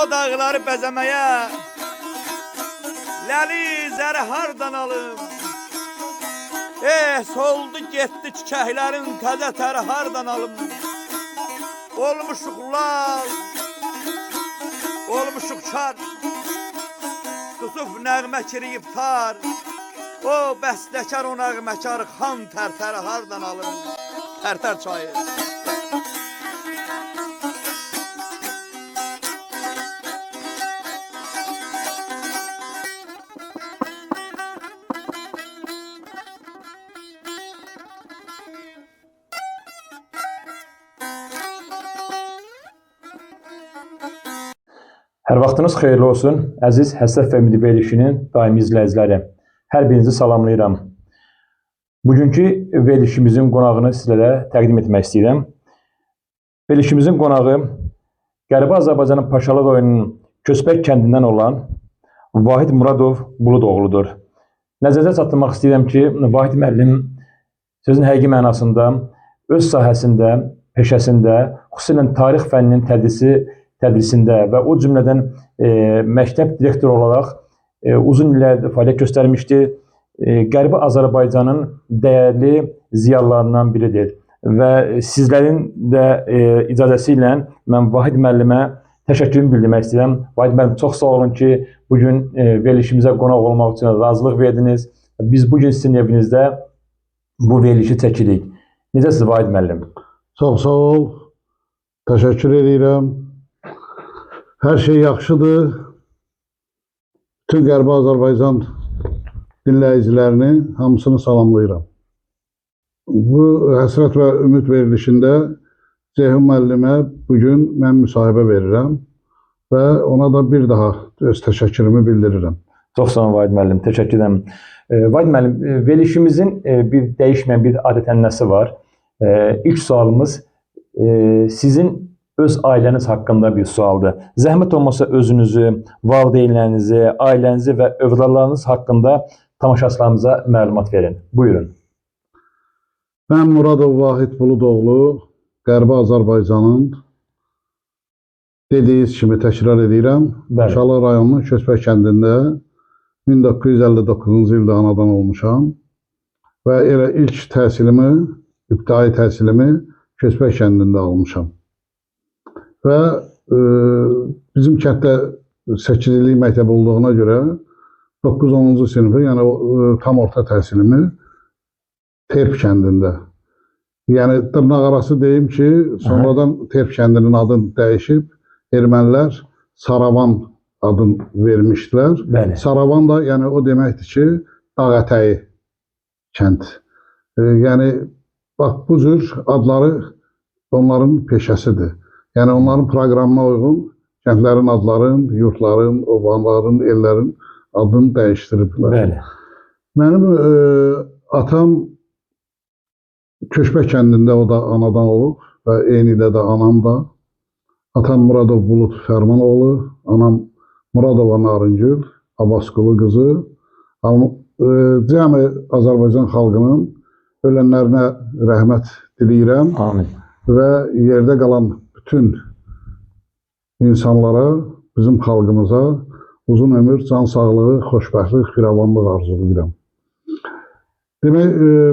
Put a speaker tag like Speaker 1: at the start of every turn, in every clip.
Speaker 1: O dağları bəzəməyə ləli zəri hardan alım? Soldu getdi çiçəklərin təzə təri hardan alım? Olmuşuq lal, olmuşuq çar, tutub nəğmə kiriyib tar. O bəstəkar, o nəğməkar xan tərtəri hardan alım? Tərtər çayı.
Speaker 2: Hər vaxtınız xeyirli olsun, əziz Həsrət və Ümid verilişinin daimi izləyiciləri. Hər birinizi salamlayıram. Bugünkü verilişimizin qonağını sizlərə təqdim etmək istəyirəm. Verilişimizin qonağı Qərbi Azərbaycanın Paşalı rayonunun Köspək kəndindən olan Vahid Muradov Buludoğludur. Nəzərə çatdırmaq istəyirəm ki, Vahid müəllim sözün həqiqi mənasında öz sahəsində, peşəsində, xüsusilə tarix fənninin tədrisində və o cümlədən məktəb direktoru olaraq uzun illər fəaliyyət göstərmişdir. Qərbi Azərbaycanın dəyərli ziyalılarından biridir və sizlərin də icazəsi ilə mən Vahid müəllimə təşəkkürümü bildirmək istəyirəm. Vahid müəllim, çox sağ olun ki, bugün verilişimizə qonaq olmaq üçün razılıq verdiniz. Biz bugün sizin evinizdə bu verilişi çəkirik. Necəsiniz Vahid müəllim?
Speaker 3: Çox sağ ol, təşəkkür edirəm. Hər şey yaxşıdır. Bütün Qərbi Azərbaycan dinləyicilərini hamısını salamlayıram. Bu Həsrət və Ümid verilişində Ceyhun müəllimə bugün mən müsahibə verirəm və ona da bir daha öz təşəkkürümü bildirirəm.
Speaker 2: Çox sağ olun Vahid müəllim, təşəkkür edirəm. Vahid müəllim, verilişimizin bir dəyişməyən bir adət-ənənəsi var. İlk sualımız sizin öz ailəniz haqqında bir sualdır. Zəhmət olmasa özünüzü, valideynlərinizi, ailənizi və övladlarınız haqqında tamaşaçılarımıza məlumat verin. Buyurun.
Speaker 3: Mən Muradov Vahid Buludoğlu, Qərbi Azərbaycanın dediyiniz kimi təkrar edirəm. Paşalı rayonunun Köspək kəndində 1959-cu ildə anadan olmuşam və elə ilk təhsilimi, ibtidai təhsilimi Köspək kəndində almışam. Və bizim kənddə 8 illik məktəb olduğuna görə 9-10-cu sinifi, yəni tam orta təhsilimi Terp kəndində. Yəni dırnaq arası deyim ki, sonradan Terp kəndinin adını dəyişib, ermənilər Saravan adını vermişdilər.
Speaker 2: Bəli.
Speaker 3: Saravan da yəni o deməkdir ki, dağ ətəyi kənd. Yəni bax bu cür adları onların peşəsidir. Yəni onların proqramına uyğun kəndlərin adların, yurtların, obaların, ellərin adını dəyişdiriblər.
Speaker 2: Bəli.
Speaker 3: Mənim atam Köspək kəndində o da anadan olub və eyni ilə də anam da. Atam Muradov Bulut Fərmanoğlu, anam Muradova Narıngül, Abbasqulu qızı, Amma cəmi Azərbaycan xalqının ölənlərinə rəhmət diləyirəm
Speaker 2: Amin.
Speaker 3: və yerdə qalan bütün insanlara, bizim xalqımıza uzun ömür, can sağlığı, xoşbəxtlik, firavanlıq arzulayıram. Demək,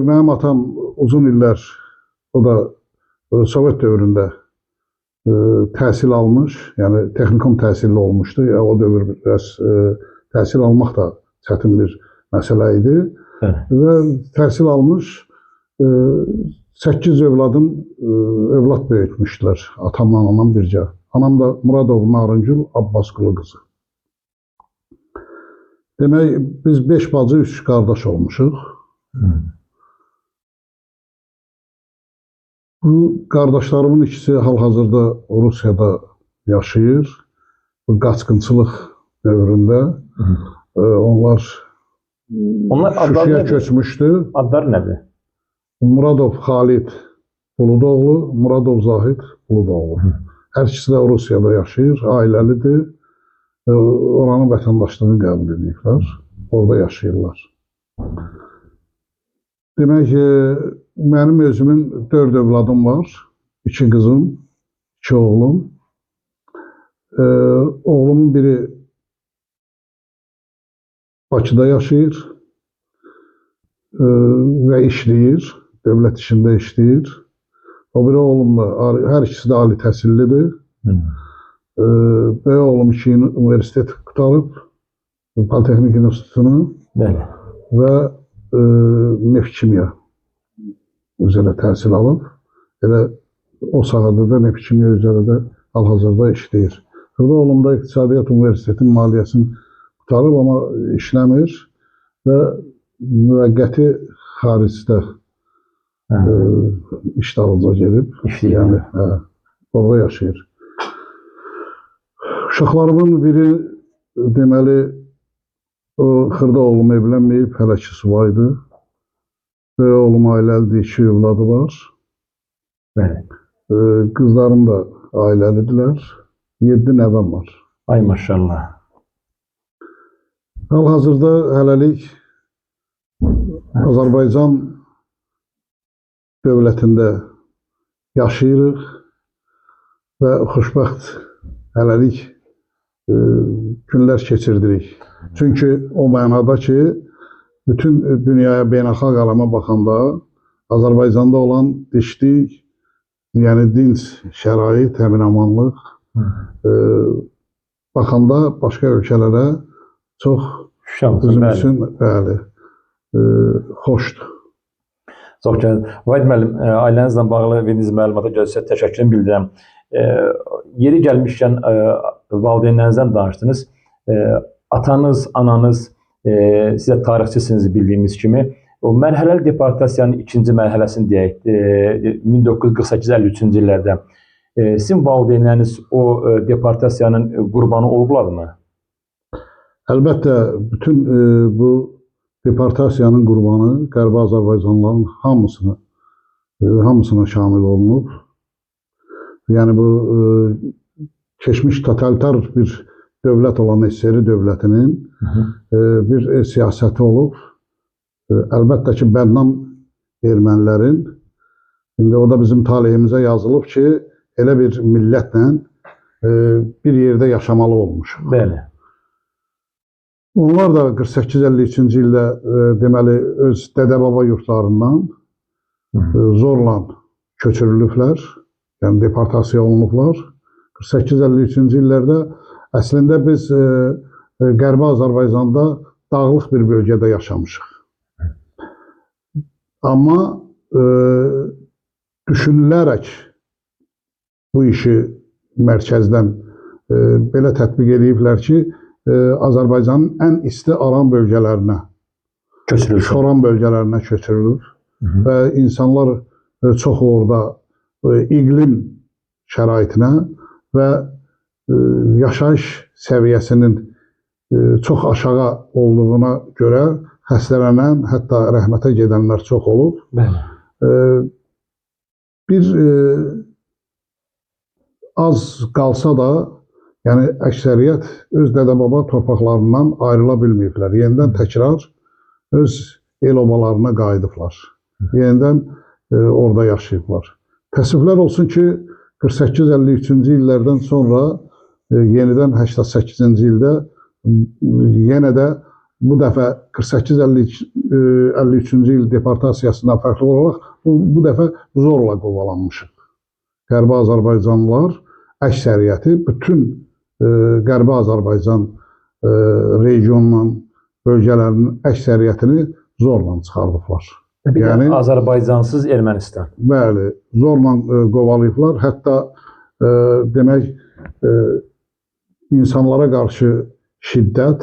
Speaker 3: mənim atam uzun illər, o da Sovet dövründə təhsil almış, yəni texnikum təhsilli olmuşdu. O dövr biraz təhsil almaq da çətin bir məsələ idi. Və təhsil almış, 8 övlad böyütmüşdülər atamla anam bircə. Anam da Muradov Narıncıl Abbasqulu qızı. Demək, biz 5 bacı, 3 qardaş olmuşuq. Bu qardaşlarımın ikisi hal-hazırda Rusiyada yaşayır. Bu qaçqınçılıq dövründə onlar Şuşaya köçmüşdü.
Speaker 2: Adlar nədir?
Speaker 3: Muradov Xalid Buludoğlu, Muradov Zahid Buludoğlu. Hər ikisi də Rusiyada yaşayır, ailəlidir. Oranın vətəndaşlığını qəbul ediblər. Orada yaşayırlar. Demək ki, mənim özümün 4 övladım var. 2 qızım, 2 oğlum. Oğlumun biri Bakıda yaşayır və işləyir, dövlət işində işləyir. O biri oğlum da, hər ikisi də ali təhsillidir. Böyük oğlum 2 universitet qutarıb, Politexnik İnstitutunu və neft kimya üzrə təhsil alıb. Elə o sahədə də neft kimya üzrə də hal-hazırda işləyir. Xırda oğlum da İqtisadiyyat Universitetinin maliyyəsini qutarıb, amma işləmir və müvəqqəti xaricdə iş dalınca gedib. Yəni, orada yaşayır. Uşaqlarımın biri deməli, o xırda oğlum evlənməyib, hələ ki subaydır. Böyük oğlum ailəlidir, 2 övladı var. Qızlarım da ailəlidirlər. 7 nəvəm var.
Speaker 2: Ay maşallah.
Speaker 3: Hal-hazırda hələlik Azərbaycan dövlətində yaşayırıq və xoşbəxt hələlik günlər keçirdirik. Çünki o mənada ki, bütün dünyaya, beynəlxalq alama baxanda Azərbaycanda olan dişlik, yəni dinc şərait, əmin-amanlıq baxanda başqa ölkələrə çox bizim üçün xoşdur.
Speaker 2: Çox gözəl. Vahid müəllim, ailənizlə bağlı verdiyiniz məlumata görə sizə təşəkkürümü bildirirəm. Yeri gəlmişkən valideynlərinizdən danışdınız. Atanız, ananız, sizə tarixçisiniz bildiyimiz kimi. O mərhələli deportasiyanın 2-ci mərhələsini deyək, 1948-53-cü illərdə. Sizin valideynləriniz o deportasiyanın qurbanı olublarmı?
Speaker 3: Əlbəttə, bütün bu deportasiyanın qurbanı Qərbi Azərbaycanlıların hamısına şamil olunub. Yəni, bu keçmiş totalitar bir dövlət olan SSR dövlətinin bir siyasəti olub. Əlbəttə ki, bədnam ermənilərin, indi o da bizim taleyimizə yazılıb ki, elə bir millətlə bir yerdə yaşamalı olmuş.
Speaker 2: Bəli.
Speaker 3: Onlar da 48-53-cü ildə deməli öz dədə-baba yurtlarından zorla köçürülüblər, yəni deportasiya olunublar. 48-53-cü illərdə əslində biz Qərbi Azərbaycanda dağlıq bir bölgədə yaşamışıq. Amma düşünülərək bu işi mərkəzdən belə tətbiq ediblər ki, Azərbaycanın ən isti aran bölgələrinə, Şoran bölgələrinə köçürülür və insanlar çox orada iqlim şəraitinə və yaşayış səviyyəsinin çox aşağı olduğuna görə xəstələnən, hətta rəhmətə gedənlər çox olub. Bir az qalsa da, yəni əksəriyyət öz dədə-baba torpaqlarından ayrıla bilməyiblər. Yenidən təkrar öz el obalarına qayıdıblar. Yenidən orada yaşayıblar. Təəssüflər olsun ki, 48-53-cü illərdən sonra yenidən 88-ci ildə yenə də bu dəfə 48-53-cü il deportasiyasından fərqli olaraq bu dəfə zorla qovalanmışıq. Qərbi Azərbaycanlılar əksəriyyəti bütün Qərbi Azərbaycan regionunun, bölgələrinin əksəriyyətini zorla çıxardıblar.
Speaker 2: Yəni Azərbaycansız Ermənistan.
Speaker 3: Bəli, zorla qovalayıblar. Hətta demək insanlara qarşı şiddət,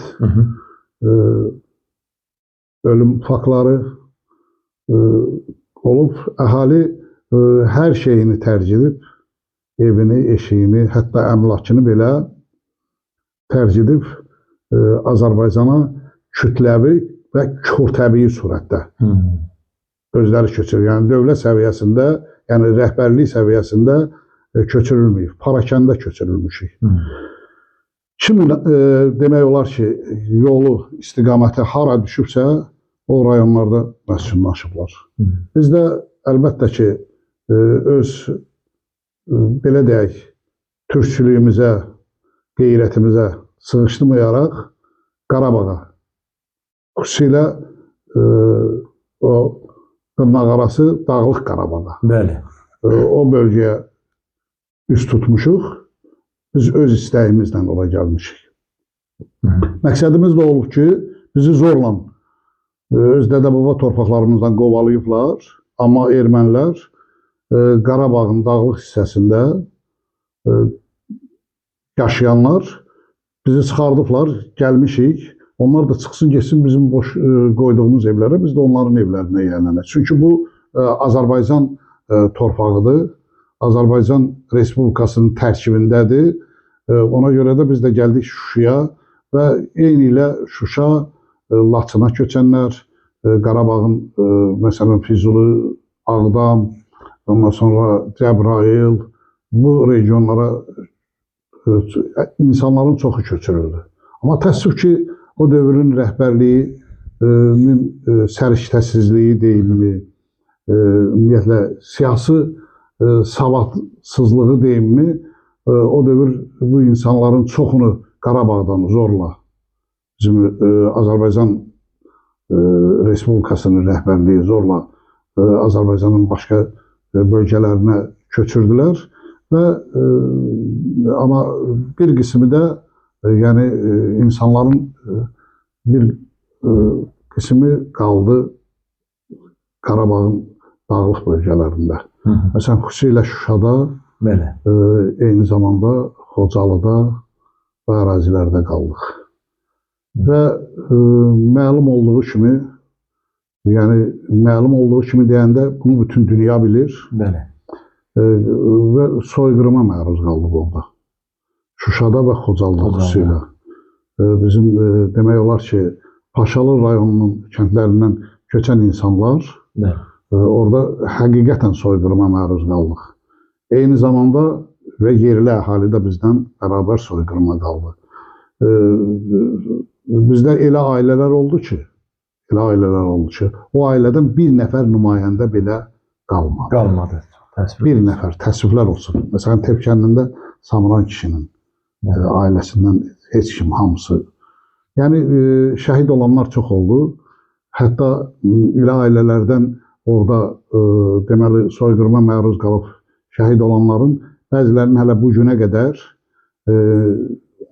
Speaker 3: ölüm faktları olub, əhali hər şeyini tərk edib, evini, eşiyini, hətta əmlakını belə tərk edib Azərbaycana kütləvi və körtəbii surətdə özləri köçürür. Yəni dövlət səviyyəsində, yəni rəhbərlik səviyyəsində köçürülməyib, parakəndə köçürülmüşük. Kim demək olar ki, yolu, istiqaməti hara düşübsə, o rayonlarda məskunlaşıblar. Biz də əlbəttə ki, öz, belə deyək, türkçülüyümüzə, qeyrətimizə sığışdırmayaraq Qarabağa, xüsusilə o dırnaqarası Dağlıq Qarabağa, o bölgəyə üst tutmuşuq. Biz öz istəyimizlə ora gəlmişik. Məqsədimiz də olub ki, bizi zorla öz dədə-baba torpaqlarımızdan qovalayıblar. Amma ermənilər Qarabağın dağlıq hissəsində yaşayanlar bizi çıxardıblar, gəlmişik. Onlar da çıxsın, geçsin bizim boş qoyduğumuz evlərə, biz də onların evlərinə yiyələnək. Çünki bu Azərbaycan torpağıdır. Azərbaycan Respublikasının tərkibindədir. Ona görə də biz də gəldik Şuşaya və eyni ilə Şuşa, Laçına köçənlər, Qarabağın, məsələn, Füzuli, Ağdam, ondan sonra Cəbrayıl, bu regionlara insanların çoxu köçürüldü. Amma təəssüf ki, o dövrün rəhbərliyinin səriştəsizliyi deyilmi, ümumiyyətlə, siyasi savadsızlığı deyilmi, o dövr bu insanların çoxunu Qarabağdan zorla bizim Azərbaycan Respublikasının rəhbərliyi zorla Azərbaycanın başqa bölgələrinə köçürdülər və amma bir qismi də yəni insanların bir qismi qaldı Qarabağın dağlıq bölgələrində. Məsələn, xüsusilə Şuşada, eyni zamanda Xocalıda və ərazilərdə qaldıq. Və məlum olduğu kimi, yəni məlum olduğu kimi deyəndə bunu bütün dünya bilir və soyqırıma məruz qaldıq orada. Şuşada və Xocalıda xüsusilə. Bizim demək olar ki, Paşalı rayonunun kəndlərindən köçən insanlar orada həqiqətən soyqırıma məruz qaldıq. Eyni zamanda və yerli əhali də bizdən bərabər soyqırıma qaldı. Bizdə elə ailələr oldu ki, o ailədən bir nəfər nümayəndə belə qalmadı. Bir nəfər, təəssüflər olsun. Məsələn, Tep kəndində Samran kişinin ailəsindən heç kim, hamısı. Yəni, şəhid olanlar çox oldu. Hətta elə ailələrdən orada deməli soyqırıma məruz qalıb şəhid olanların bəzilərinin hələ bu günə qədər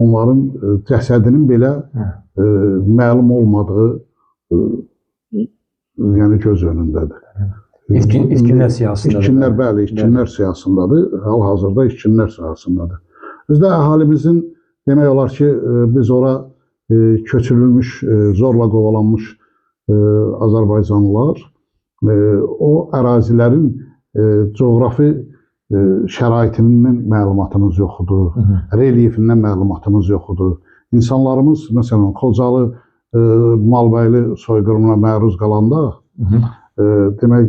Speaker 3: onların cəsədinin belə məlum olmadığı yəni göz önündədir.
Speaker 2: İtkinlər siyasındadır.
Speaker 3: İtkinlər, bəli, itkinlər siyasındadır. Hal-hazırda itkinlər siyasındadır. Bizdə əhalimizin demək olar ki, biz ora köçürülmüş, zorla qovalanmış Azərbaycanlılar o ərazilərin coğrafi şəraitindən məlumatımız yoxdur, relyefindən məlumatımız yoxdur. İnsanlarımız, məsələn, Xocalı Malbəyli soyqırımına məruz qalanda, demək,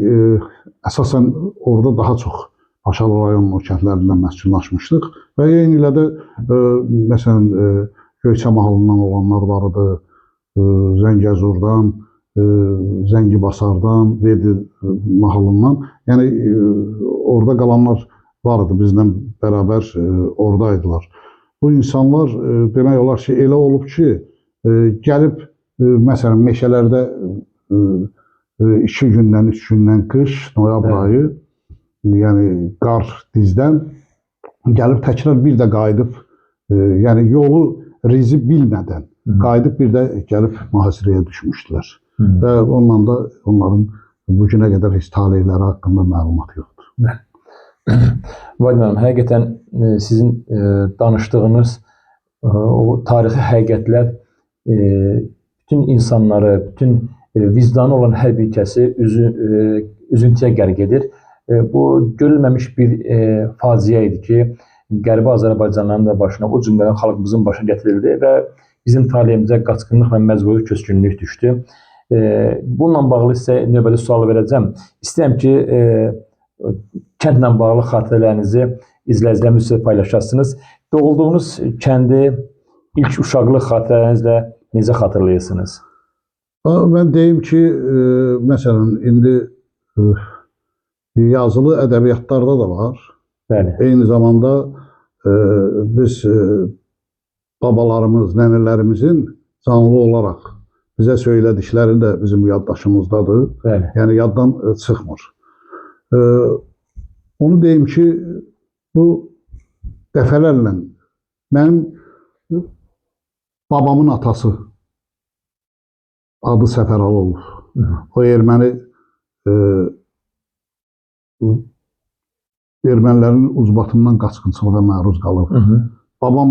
Speaker 3: əsasən orada daha çox Paşalı rayonunun kəndlərindən məskunlaşmışdıq və eyni ilə də, məsələn, Göyçə mahalından olanlar var idi, Zəngəzurdan, Zəngibasardan, Vedi mahalından. Yəni orada qalanlar vardı, bizlə bərabər oradaydılar. Bu insanlar demək olar ki, elə olub ki, gəlib məsələn meşələrdə 2 gündən, 3 gündən qış, noyabr ayı, yəni qar dizdən gəlib təkrar bir də qayıdıb, yəni yolu rizi bilmədən qayıdıb bir də gəlib mühasirəyə düşmüşdülər. Və onunla da onların bu günə qədər heç taleyləri haqqında məlumat yoxdur.
Speaker 2: Vadim hanım, həqiqətən sizin danışdığınız o tarixi həqiqətlər bütün insanları, bütün vicdanı olan hər bir kəsi üzüntüyə qərq edir. Bu görülməmiş bir faciə idi ki, Qərbi Azərbaycanların da başına, o cümlədən xalqımızın başına gətirildi və bizim taleyimizə qaçqınlıq və məcburi köçkünlük düşdü. Bununla bağlı sizə növbəti sualı verəcəm. İstəyirəm ki, kəndlə bağlı xatirələrinizi izləyicilərimizlə paylaşasınız. Doğulduğunuz kəndi ilk uşaqlıq xatirələrinizlə necə xatırlayırsınız?
Speaker 3: Mən deyim ki, məsələn, indi yazılı ədəbiyyatlarda da var.
Speaker 2: Bəli.
Speaker 3: Eyni zamanda biz babalarımız, nənələrimizin canlı olaraq bizə söylədikləri də bizim yaddaşımızdadır.
Speaker 2: Bəli.
Speaker 3: Yəni yaddan çıxmır. Onu deyim ki, bu dəfələrlə mənim babamın atası adı Səfəralov. O ermənilərin ucbatından qaçqınçılığa məruz qalıb. Babam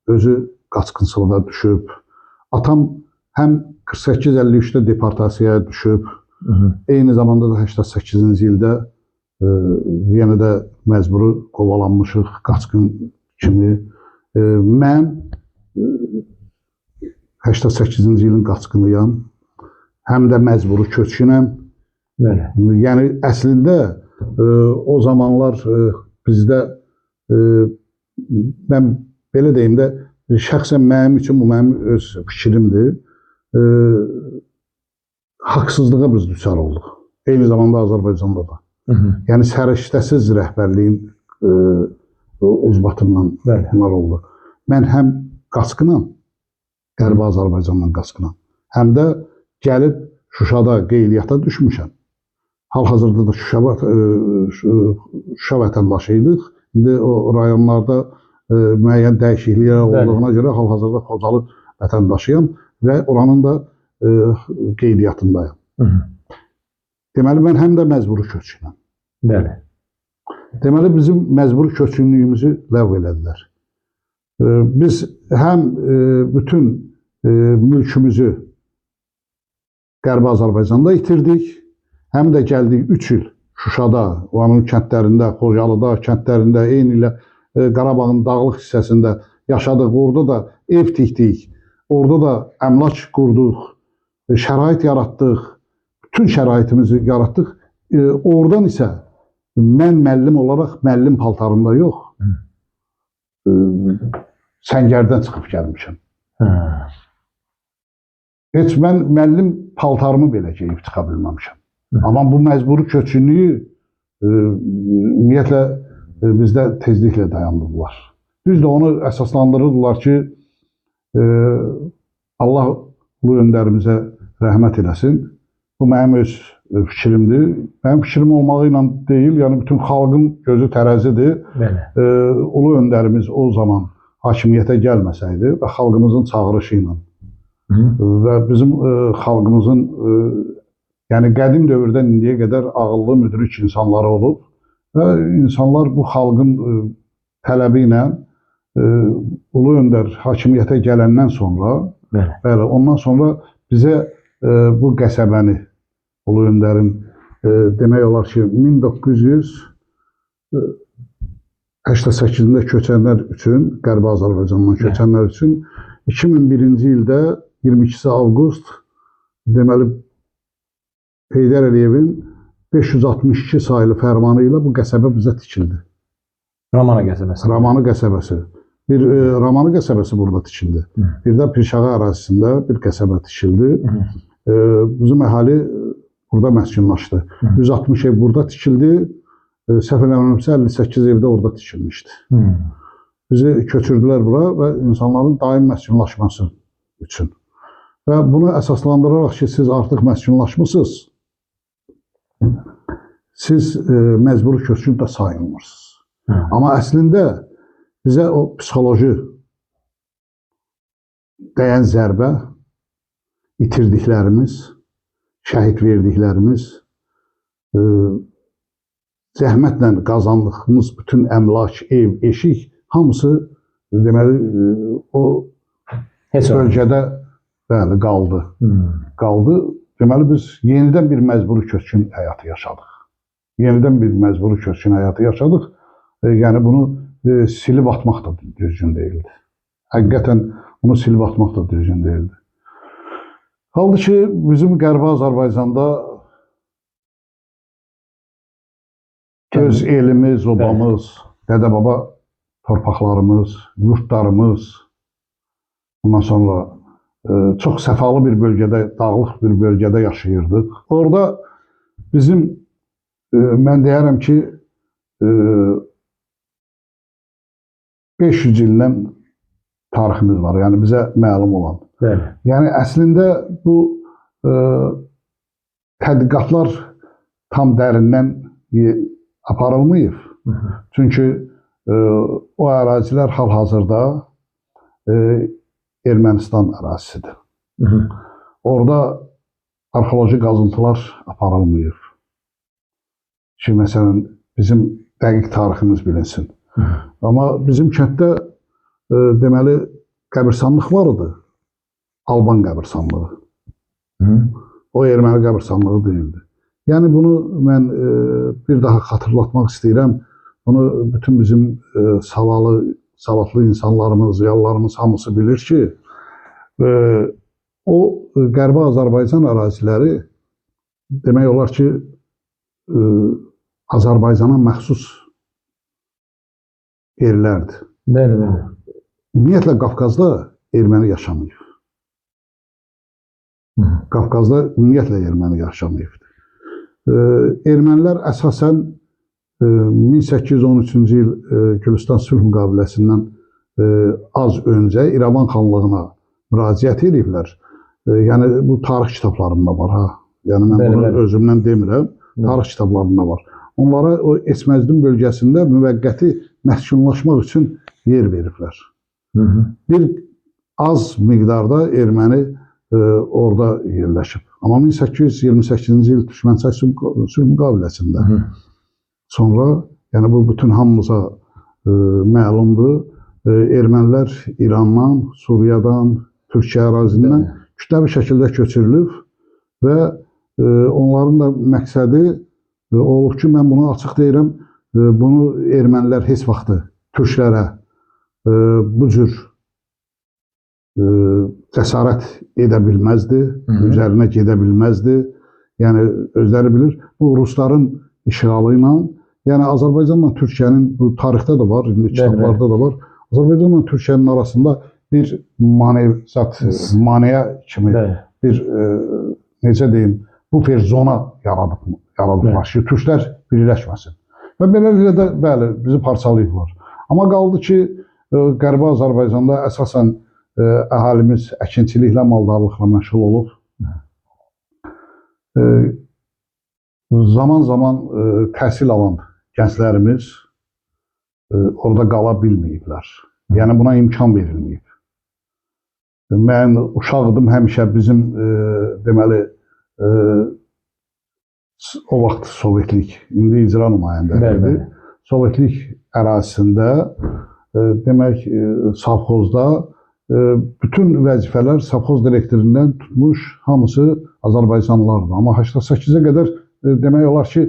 Speaker 3: özü qaçqınçılığa düşüb. Atam həm 48-53-də deportasiyaya düşüb. Eyni zamanda da 88-ci ildə yenə də məcburi qovalanmışıq qaçqın kimi. Mən 88-ci ilin qaçqınıyam. Həm də məcburi köçkünəm. Yəni əslində o zamanlar bizdə mən belə deyim də şəxsən mənim üçün bu mənim öz fikrimdir. Haqsızlığa biz düçar olduq. Eyni zamanda Azərbaycanda da. Yəni səriştəsiz rəhbərliyin ucbatından bunlar oldu. Mən həm qaçqınam, Qərbi Azərbaycandan qaçqınam, həm də gəlib Şuşada qeydiyyata düşmüşəm. Hal-hazırda da Şuşa vətəndaşıydıq. İndi o rayonlarda müəyyən dəyişikliklər olduğuna görə hal-hazırda Xocalı vətəndaşıyam və oranın da qeydiyyatındayım. Deməli, mən həm də məcburi köçkünəm.
Speaker 2: Bəli.
Speaker 3: Deməli, bizim məcburi köçkünlüyümüzü ləğv elədilər. Biz həm bütün mülkümüzü Qərbi Azərbaycanda itirdik, həm də gəldik 3 il Şuşada, onun kəndlərində, Xocalıda, kəndlərində, eyni ilə Qarabağın dağlıq hissəsində yaşadıq. Orada da ev tikdik, orada da əmlak qurduq, şərait yaratdıq, bütün şəraitimizi yaratdıq. Oradan isə mən müəllim olaraq müəllim paltarında yox, səngərdən çıxıb gəlmişəm. Heç mən müəllim paltarımı belə geyib çıxa bilməmişəm. Amma bu məcburi köçkünlüyü ümumiyyətlə bizdə tezliklə dayandırdılar. Düzdür, onu əsaslandırırdılar ki, Allah ulu öndərimizə rəhmət eləsin. Bu mənim öz fikrimdir. Mənim fikrim olmağı ilə deyil, yəni bütün xalqın gözü tərəzidir. Ulu öndərimiz o zaman hakimiyyətə gəlməsəydi və xalqımızın çağırışı ilə və bizim xalqımızın yəni qədim dövrdən indiyə qədər ağıllı, müdrik insanları olub və insanlar bu xalqın tələbi ilə ulu öndər hakimiyyətə gələndən sonra, bəli, ondan sonra bizə bu qəsəbəni ulu öndərin demək olar ki 1988-də köçənlər üçün, Qərbi Azərbaycandan köçənlər üçün 2001-ci ildə 22 avqust deməli Heydər Əliyevin 562 sayılı fərmanı ilə bu qəsəbə bizə tikildi.
Speaker 2: Ramana qəsəbəsi.
Speaker 3: Ramana qəsəbəsi. Bir Ramana qəsəbəsi burada tikildi. Bir də Pirşağı ərazisində bir qəsəbə tikildi. bizim əhali burada məskunlaşdı. 160 ev burada tikildi. Səhv eləmirəmsə 58 ev də orada tikilmişdi. Bizi köçürdülər bura və insanların daim məskunlaşması üçün. Və bunu əsaslandıraraq ki, siz artıq məskunlaşmısınız, siz məcburi köçkün də sayılmırsınız. Amma əslində bizə o psixoloji dəyən zərbə, itirdiklərimiz, şəhid verdiklərimiz, zəhmətlə qazandığımız bütün əmlak, ev, eşik hamısı deməli o bölgədə bəli qaldı. Qaldı. Deməli biz yenidən bir məcburi köçkün həyatı yaşadıq. Yenidən bir məcburi köçkün həyatı yaşadıq. Yəni bunu silib atmaq da düzgün deyildi. Həqiqətən bunu silib atmaq da düzgün deyildi. Qaldı ki, bizim Qərbi Azərbaycanda öz elimiz, obamız, dədə-baba torpaqlarımız, yurtlarımız, ondan sonra çox səfalı bir bölgədə, dağlıq bir bölgədə yaşayırdıq. Orada bizim, mən deyərəm ki, 500 ildən tariximiz var, yəni bizə məlum olan.
Speaker 2: Bəli.
Speaker 3: Yəni əslində bu tədqiqatlar tam dərindən aparılmayıb. Çünki o ərazilər hal-hazırda Ermənistan ərazisidir. Orada arxeoloji qazıntılar aparılmayıb. Ki, məsələn, bizim dəqiq tariximiz bilinsin. Amma bizim kənddə deməli qəbirstanlıq var idi. Alban qəbirstanlığı. O erməni qəbirstanlığı deyildi. Yəni bunu mən bir daha xatırlatmaq istəyirəm. Bunu bütün bizim savadlı insanlarımız, ziyalılarımız hamısı bilir ki, o Qərbi Azərbaycan əraziləri demək olar ki, Azərbaycana məxsus yerlərdir.
Speaker 2: Bəli, bəli.
Speaker 3: Ümumiyyətlə Qafqazda erməni yaşamayıb. Qafqazda ümumiyyətlə erməni yaşamayıbdır. Ermənilər əsasən 1813-cü il Gülüstan sülh müqaviləsindən az öncə İrəvan xanlığına müraciət ediblər. Yəni bu tarix kitablarında var ha. Yəni mən bunu özümdən demirəm, tarix kitablarında var. Onlara o Esməzdin bölgəsində müvəqqəti məskunlaşmaq üçün yer veriblər. Bir az miqdarda erməni orada yerləşib. Amma 1828-ci il Türkmənçay sülh müqaviləsində sonra, yəni bu bütün hamımıza məlumdur, ermənilər İrandan, Suriyadan, Türkiyə ərazindən kütləvi şəkildə köçürülüb və onların da məqsədi olub ki, mən bunu açıq deyirəm, bunu ermənilər heç vaxtı türklərə bu cür cəsarət edə bilməzdi, üzərinə gedə bilməzdi. Yəni, özləri bilir, bu Rusların işğalı ilə, yəni Azərbaycanla Türkiyənin, bu tarixdə də var, indi kitablarda da var, Azərbaycanla Türkiyənin arasında bir maneə kimi bir, necə deyim, bufer zona yaradıblar ki, türklər birləşməsin. Və beləliklə də, bəli, bizi parçalayıblar. Amma qaldı ki, Qərbi Azərbaycanda əsasən əhalimiz əkinçiliklə, maldarlıqla məşğul olub. Zaman-zaman təhsil alan gənclərimiz orada qala bilməyiblər. Yəni buna imkan verilməyib. Mən uşaqdım həmişə bizim deməli o vaxt Sovetlik, indi icra nümayəndəlidir. Sovetlik ərazisində demək savxozda bütün vəzifələr savxoz direktorindən tutmuş hamısı Azərbaycanlılardır. Amma 88-ə qədər demək olar ki,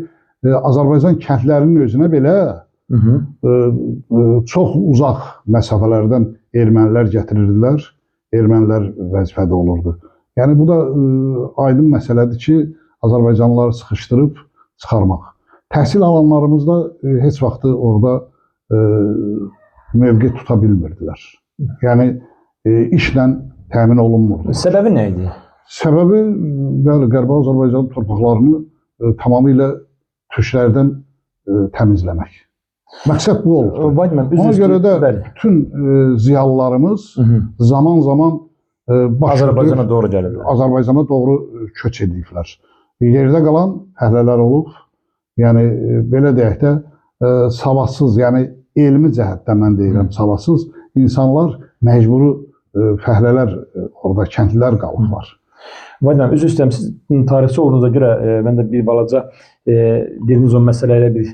Speaker 3: Azərbaycan kəndlərinin özünə belə çox uzaq məsafələrdən ermənilər gətirirdilər, ermənilər vəzifədə olurdu. Yəni bu da aydın məsələdir ki, Azərbaycanlıları sıxışdırıb çıxarmaq. Təhsil alanlarımız da heç vaxtı orada mövqe tuta bilmirdilər. Yəni işlə təmin olunmurdu.
Speaker 2: Səbəbi nə idi?
Speaker 3: Səbəbi bəli, Qərbi Azərbaycan torpaqlarını tamamilə türklərdən təmizləmək. Məqsəd bu oldu. Ona görə də bütün ziyalılarımız zaman-zaman
Speaker 2: Azərbaycana doğru gəlir.
Speaker 3: Azərbaycana doğru köç ediblər. Yerdə qalan fəhlələr olub. Yəni belə deyək də savadsız, yəni elmi cəhətdən mən deyirəm savadsız insanlar məcburi fəhlələr orada kəndlilər qalıblar.
Speaker 2: Vaydan, üzr istəyirəm, siz tarixçi olduğunuza görə mən də bir balaca dediyiniz o məsələyə bir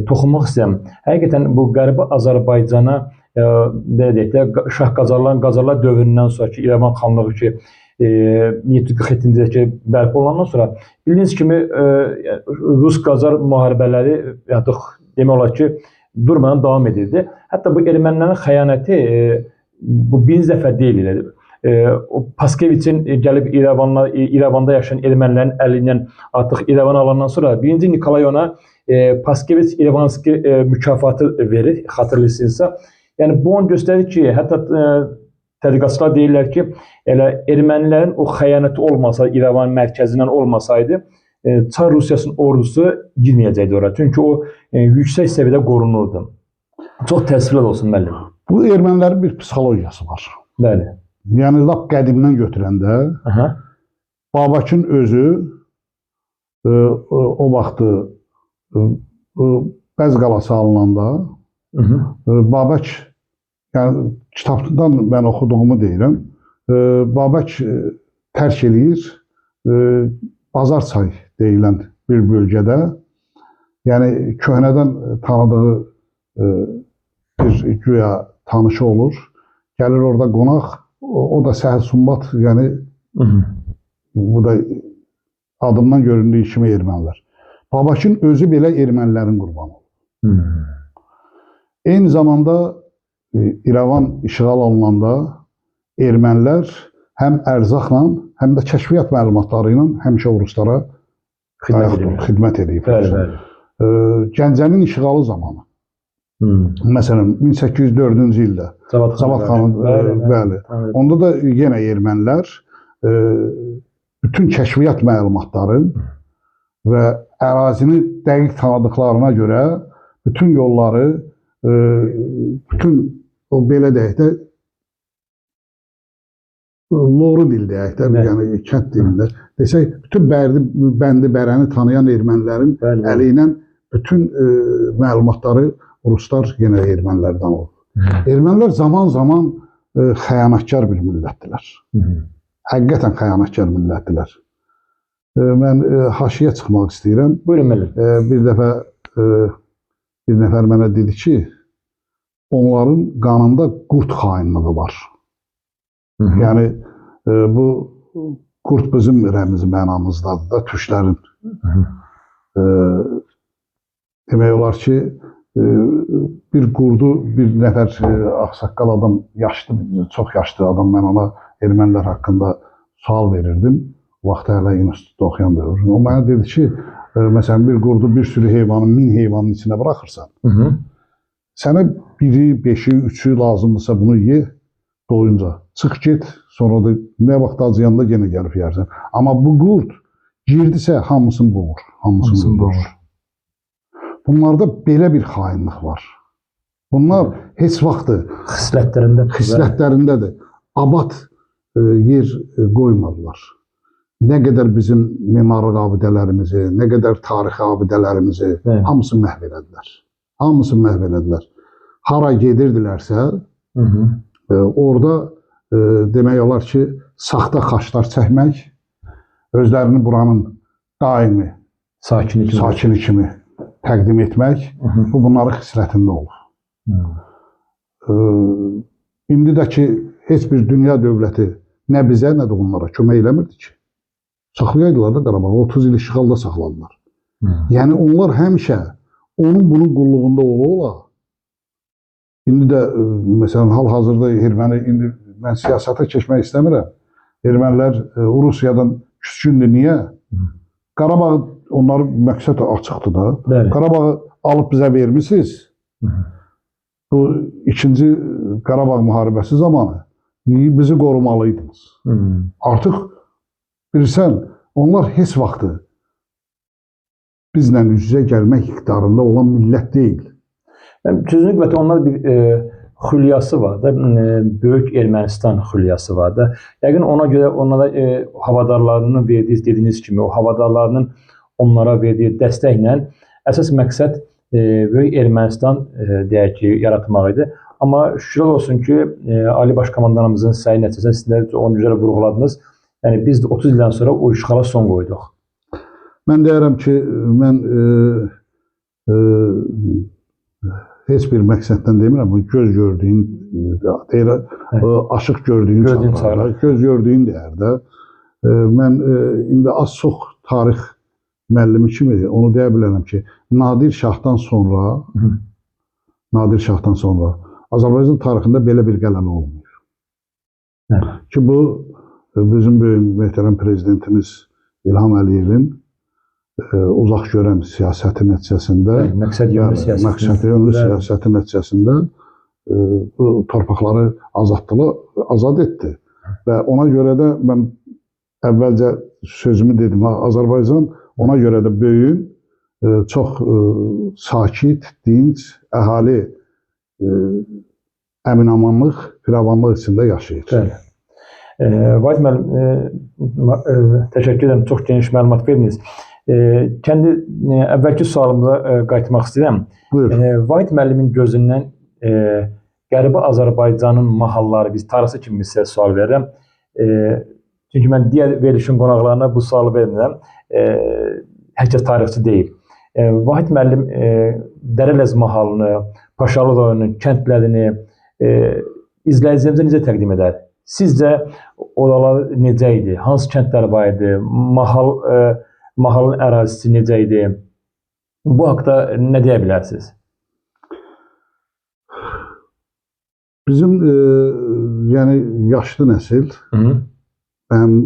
Speaker 2: toxunmaq istəyirəm. Həqiqətən bu Qərbi Azərbaycana belə deyək də Şah Qacarlar dövründən sonraki İrəvan xanlığı ki 1747-ci ildə bərpa olandan sonra bildiyiniz kimi Rus-Qacar müharibələri artıq demək olar ki durmadan davam edirdi. Hətta bu ermənilərin xəyanəti bu birinci dəfə deyil. O Paskeviçin gəlib İrəvanda yaşayan ermənilərin əlindən artıq İrəvan alandan sonra birinci Nikolay ona Paskeviç İrəvanski mükafatı verir, xatırlayırsınızsa. Yəni bu onu göstərir ki, hətta tədqiqatçılar deyirlər ki, elə ermənilərin o xəyanəti olmasaydı, İrəvan mərkəzindən olmasaydı, Çar Rusiyasının ordusu girməyəcəkdi ora. Çünki o yüksək səviyyədə qorunurdu. Çox təəssüflər olsun müəllim.
Speaker 3: Bu ermənilərin bir psixologiyası var.
Speaker 2: Bəli.
Speaker 3: Yəni lap qədimdən götürəndə Babəkin özü o vaxtı Bəz qalası alınanda Babək, yəni kitabdan mən oxuduğumu deyirəm, Babək tərk eləyir Bazarçay deyilən bir bölgədə, yəni köhnədən tanıdığı bir güya tanışı olur, gəlir orada qonaq, o da Səhəl Sumbat, yəni bu da adından göründüyü kimi ermənilər. Babəkin özü belə ermənilərin qurbanı olur. Eyni zamanda İrəvan işğal alınanda ermənilər həm ərzaqla, həm də kəşfiyyat məlumatları ilə həmişə Ruslara xidmət ediblər. Gəncənin işğalı zamanı, məsələn 1804-cü ildə Cavadxanın, bəli, onda da yenə ermənilər bütün kəşfiyyat məlumatları və ərazini dəqiq tanıdıqlarına görə bütün yolları, bütün o belə deyək də loru dil deyək də, yəni kənd dilində desək, bütün bəndi bərəni tanıyan ermənilərin əli ilə bütün məlumatları Ruslar yenə ermənilərdən olur. Ermənilər zaman-zaman xəyanətkar bir millətdilər. Həqiqətən xəyanətkar millətdilər. Mən haşiyə çıxmaq istəyirəm.
Speaker 2: Buyurun müəllim.
Speaker 3: Bir dəfə bir nəfər mənə dedi ki, onların qanında qurd xainliği var. Yəni bu qurd bizim rəmzi mənamızdadır da, türklərin. Demək olar ki, bir qurdu bir nəfər ağsaqqal adam, yaşlı, çox yaşlı adam, mən ona ermənilər haqqında sual verirdim. Vaxtı hələ institutda oxuyan dövr. O mənə dedi ki, məsələn, bir qurdu bir sürü heyvanın, 1000 heyvanın içinə buraxırsan, sənə biri, 5-i, 3-ü lazımdırsa bunu ye, doyunca. Çıx get, sonra da nə vaxt acıyanda yenə gəlib yersən. Amma bu qurd girdisə hamısını boğur, hamısını boğur. Bunlarda belə bir xainlik var. Bunlar heç vaxtı xislətlərindədir. Abad yer qoymadılar. Nə qədər bizim memarlıq abidələrimizi, nə qədər tarixi abidələrimizi hamısını məhv elədilər. Hamısını məhv elədilər. Hara gedirdilərsə, orada demək olar ki, saxta xaçlar çəkmək, özlərini buranın daimi sakini kimi təqdim etmək, bu bunların xislətində olur. İndi də ki, heç bir dünya dövləti nə bizə, nə də onlara kömək eləmirdi ki. Saxlayaydılar da Qarabağı, 30 il işğalda saxladılar. Yəni onlar həmişə onun bunun qulluğunda ola-ola. İndi də, məsələn, hal-hazırda erməni, indi mən siyasata keçmək istəmirəm. Ermənilər Rusiyadan küskündür, niyə? Qarabağı, onların məqsəd açıqdır da. Qarabağı alıb bizə vermişsiniz. Bu 2-ci Qarabağ müharibəsi zamanı bizi qorumalıydınız. Artıq bilirsən, onlar heç vaxtı bizlə üz-üzə gəlmək iqtidarında olan millət deyil.
Speaker 2: Sözünü qüvvəti onlar bir xülyası var da, Böyük Ermənistan xülyası var da. Yəqin ona görə onlara havadarlarının verdiyi, dediyiniz kimi, o havadarlarının onlara verdiyi dəstəklə əsas məqsəd Böyük Ermənistan deyək ki, yaratmaq idi. Amma şükürlər olsun ki, Ali Baş Komandanımızın səyi nəticəsində sizlər onu güzel vurğuladınız. Yəni biz de 30 ildən sonra o işğala son qoyduq.
Speaker 3: Mən deyərəm ki, mən heç bir məqsəddən demirəm, bu göz gördüyün, aşıq gördüyün çağırır, göz gördüyün deyər də. Mən indi az çox tarix müəllimi kimi onu deyə bilərəm ki, Nadir Şahdan sonra Azərbaycan tarixində belə bir qələmə olmuyor. Ki bu bizim böyük möhtərəm prezidentimiz İlham Əliyevin uzaq görən siyasəti nəticəsində, məqsədyönlü siyasəti nəticəsində bu torpaqları azad etdi. Və ona görə də mən əvvəlcə sözümü dedim, Azərbaycan ona görə də böyük, çox sakit, dinc, əhali əminamanlıq, firavanlıq içində yaşayır.
Speaker 2: Vahid müəllim, təşəkkür edirəm, çox geniş məlumat verdiniz. Kendi əvvəlki sualımıza qayıtmaq istəyirəm. Vahid müəllimin gözündən Qərbi Azərbaycanın mahalları, biz tarixçi kimi sizə sual verirəm. Çünki mən digər verilişin qonaqlarına bu sualı vermirəm. Hər kəs tarixçi deyil. Vahid müəllim Dərələz mahalını, Paşalı rayonunun kəndlərini izləyicilərimizə necə təqdim edər? Sizcə oralar necə idi? Hansı kəndlər var idi? Mahalın ərazisi necə idi? Bu haqda nə deyə bilərsiniz?
Speaker 3: Bizim yəni yaşlı nəsil, mənim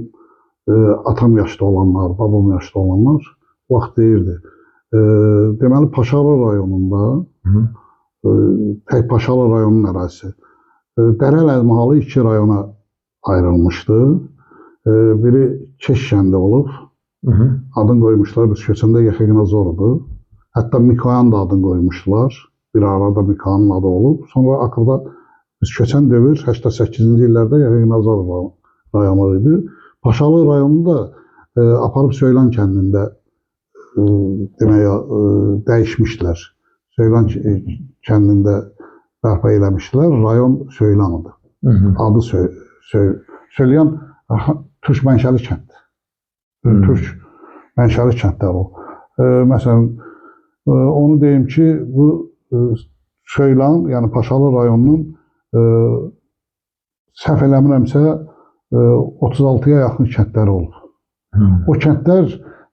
Speaker 3: atam yaşlı olanlar, babam yaşlı olanlar vaxt deyirdi. Deməli, Paşalı rayonunda, tək Paşalı rayonunun ərazisi, Dərələz mahalı 2 rayona ayrılmışdı. Biri Keş kəndi olub, adını qoymuşlar, biz köçəndə Yaxıqinazordur. Hətta Mikoyan da adını qoymuşlar, bir arada Mikoyanın adı olub. Sonra axırda biz köçən dövr 88-ci illərdə Yaxıqinazor rayonu idi. Paşalı rayonunda aparıb Söylan kəndində dəyişmişlər. Söylan kəndində bərpa eləmişlər. Rayon Söylanıdır. Adı Söylan Türk mənşəli kənddir. Türk mənşəli kəndlər o. Məsələn, onu deyim ki, bu Söylan, yəni Paşalı rayonunun səhv eləmirəmsə 36-ya yaxın kəndləri olub. O kəndlər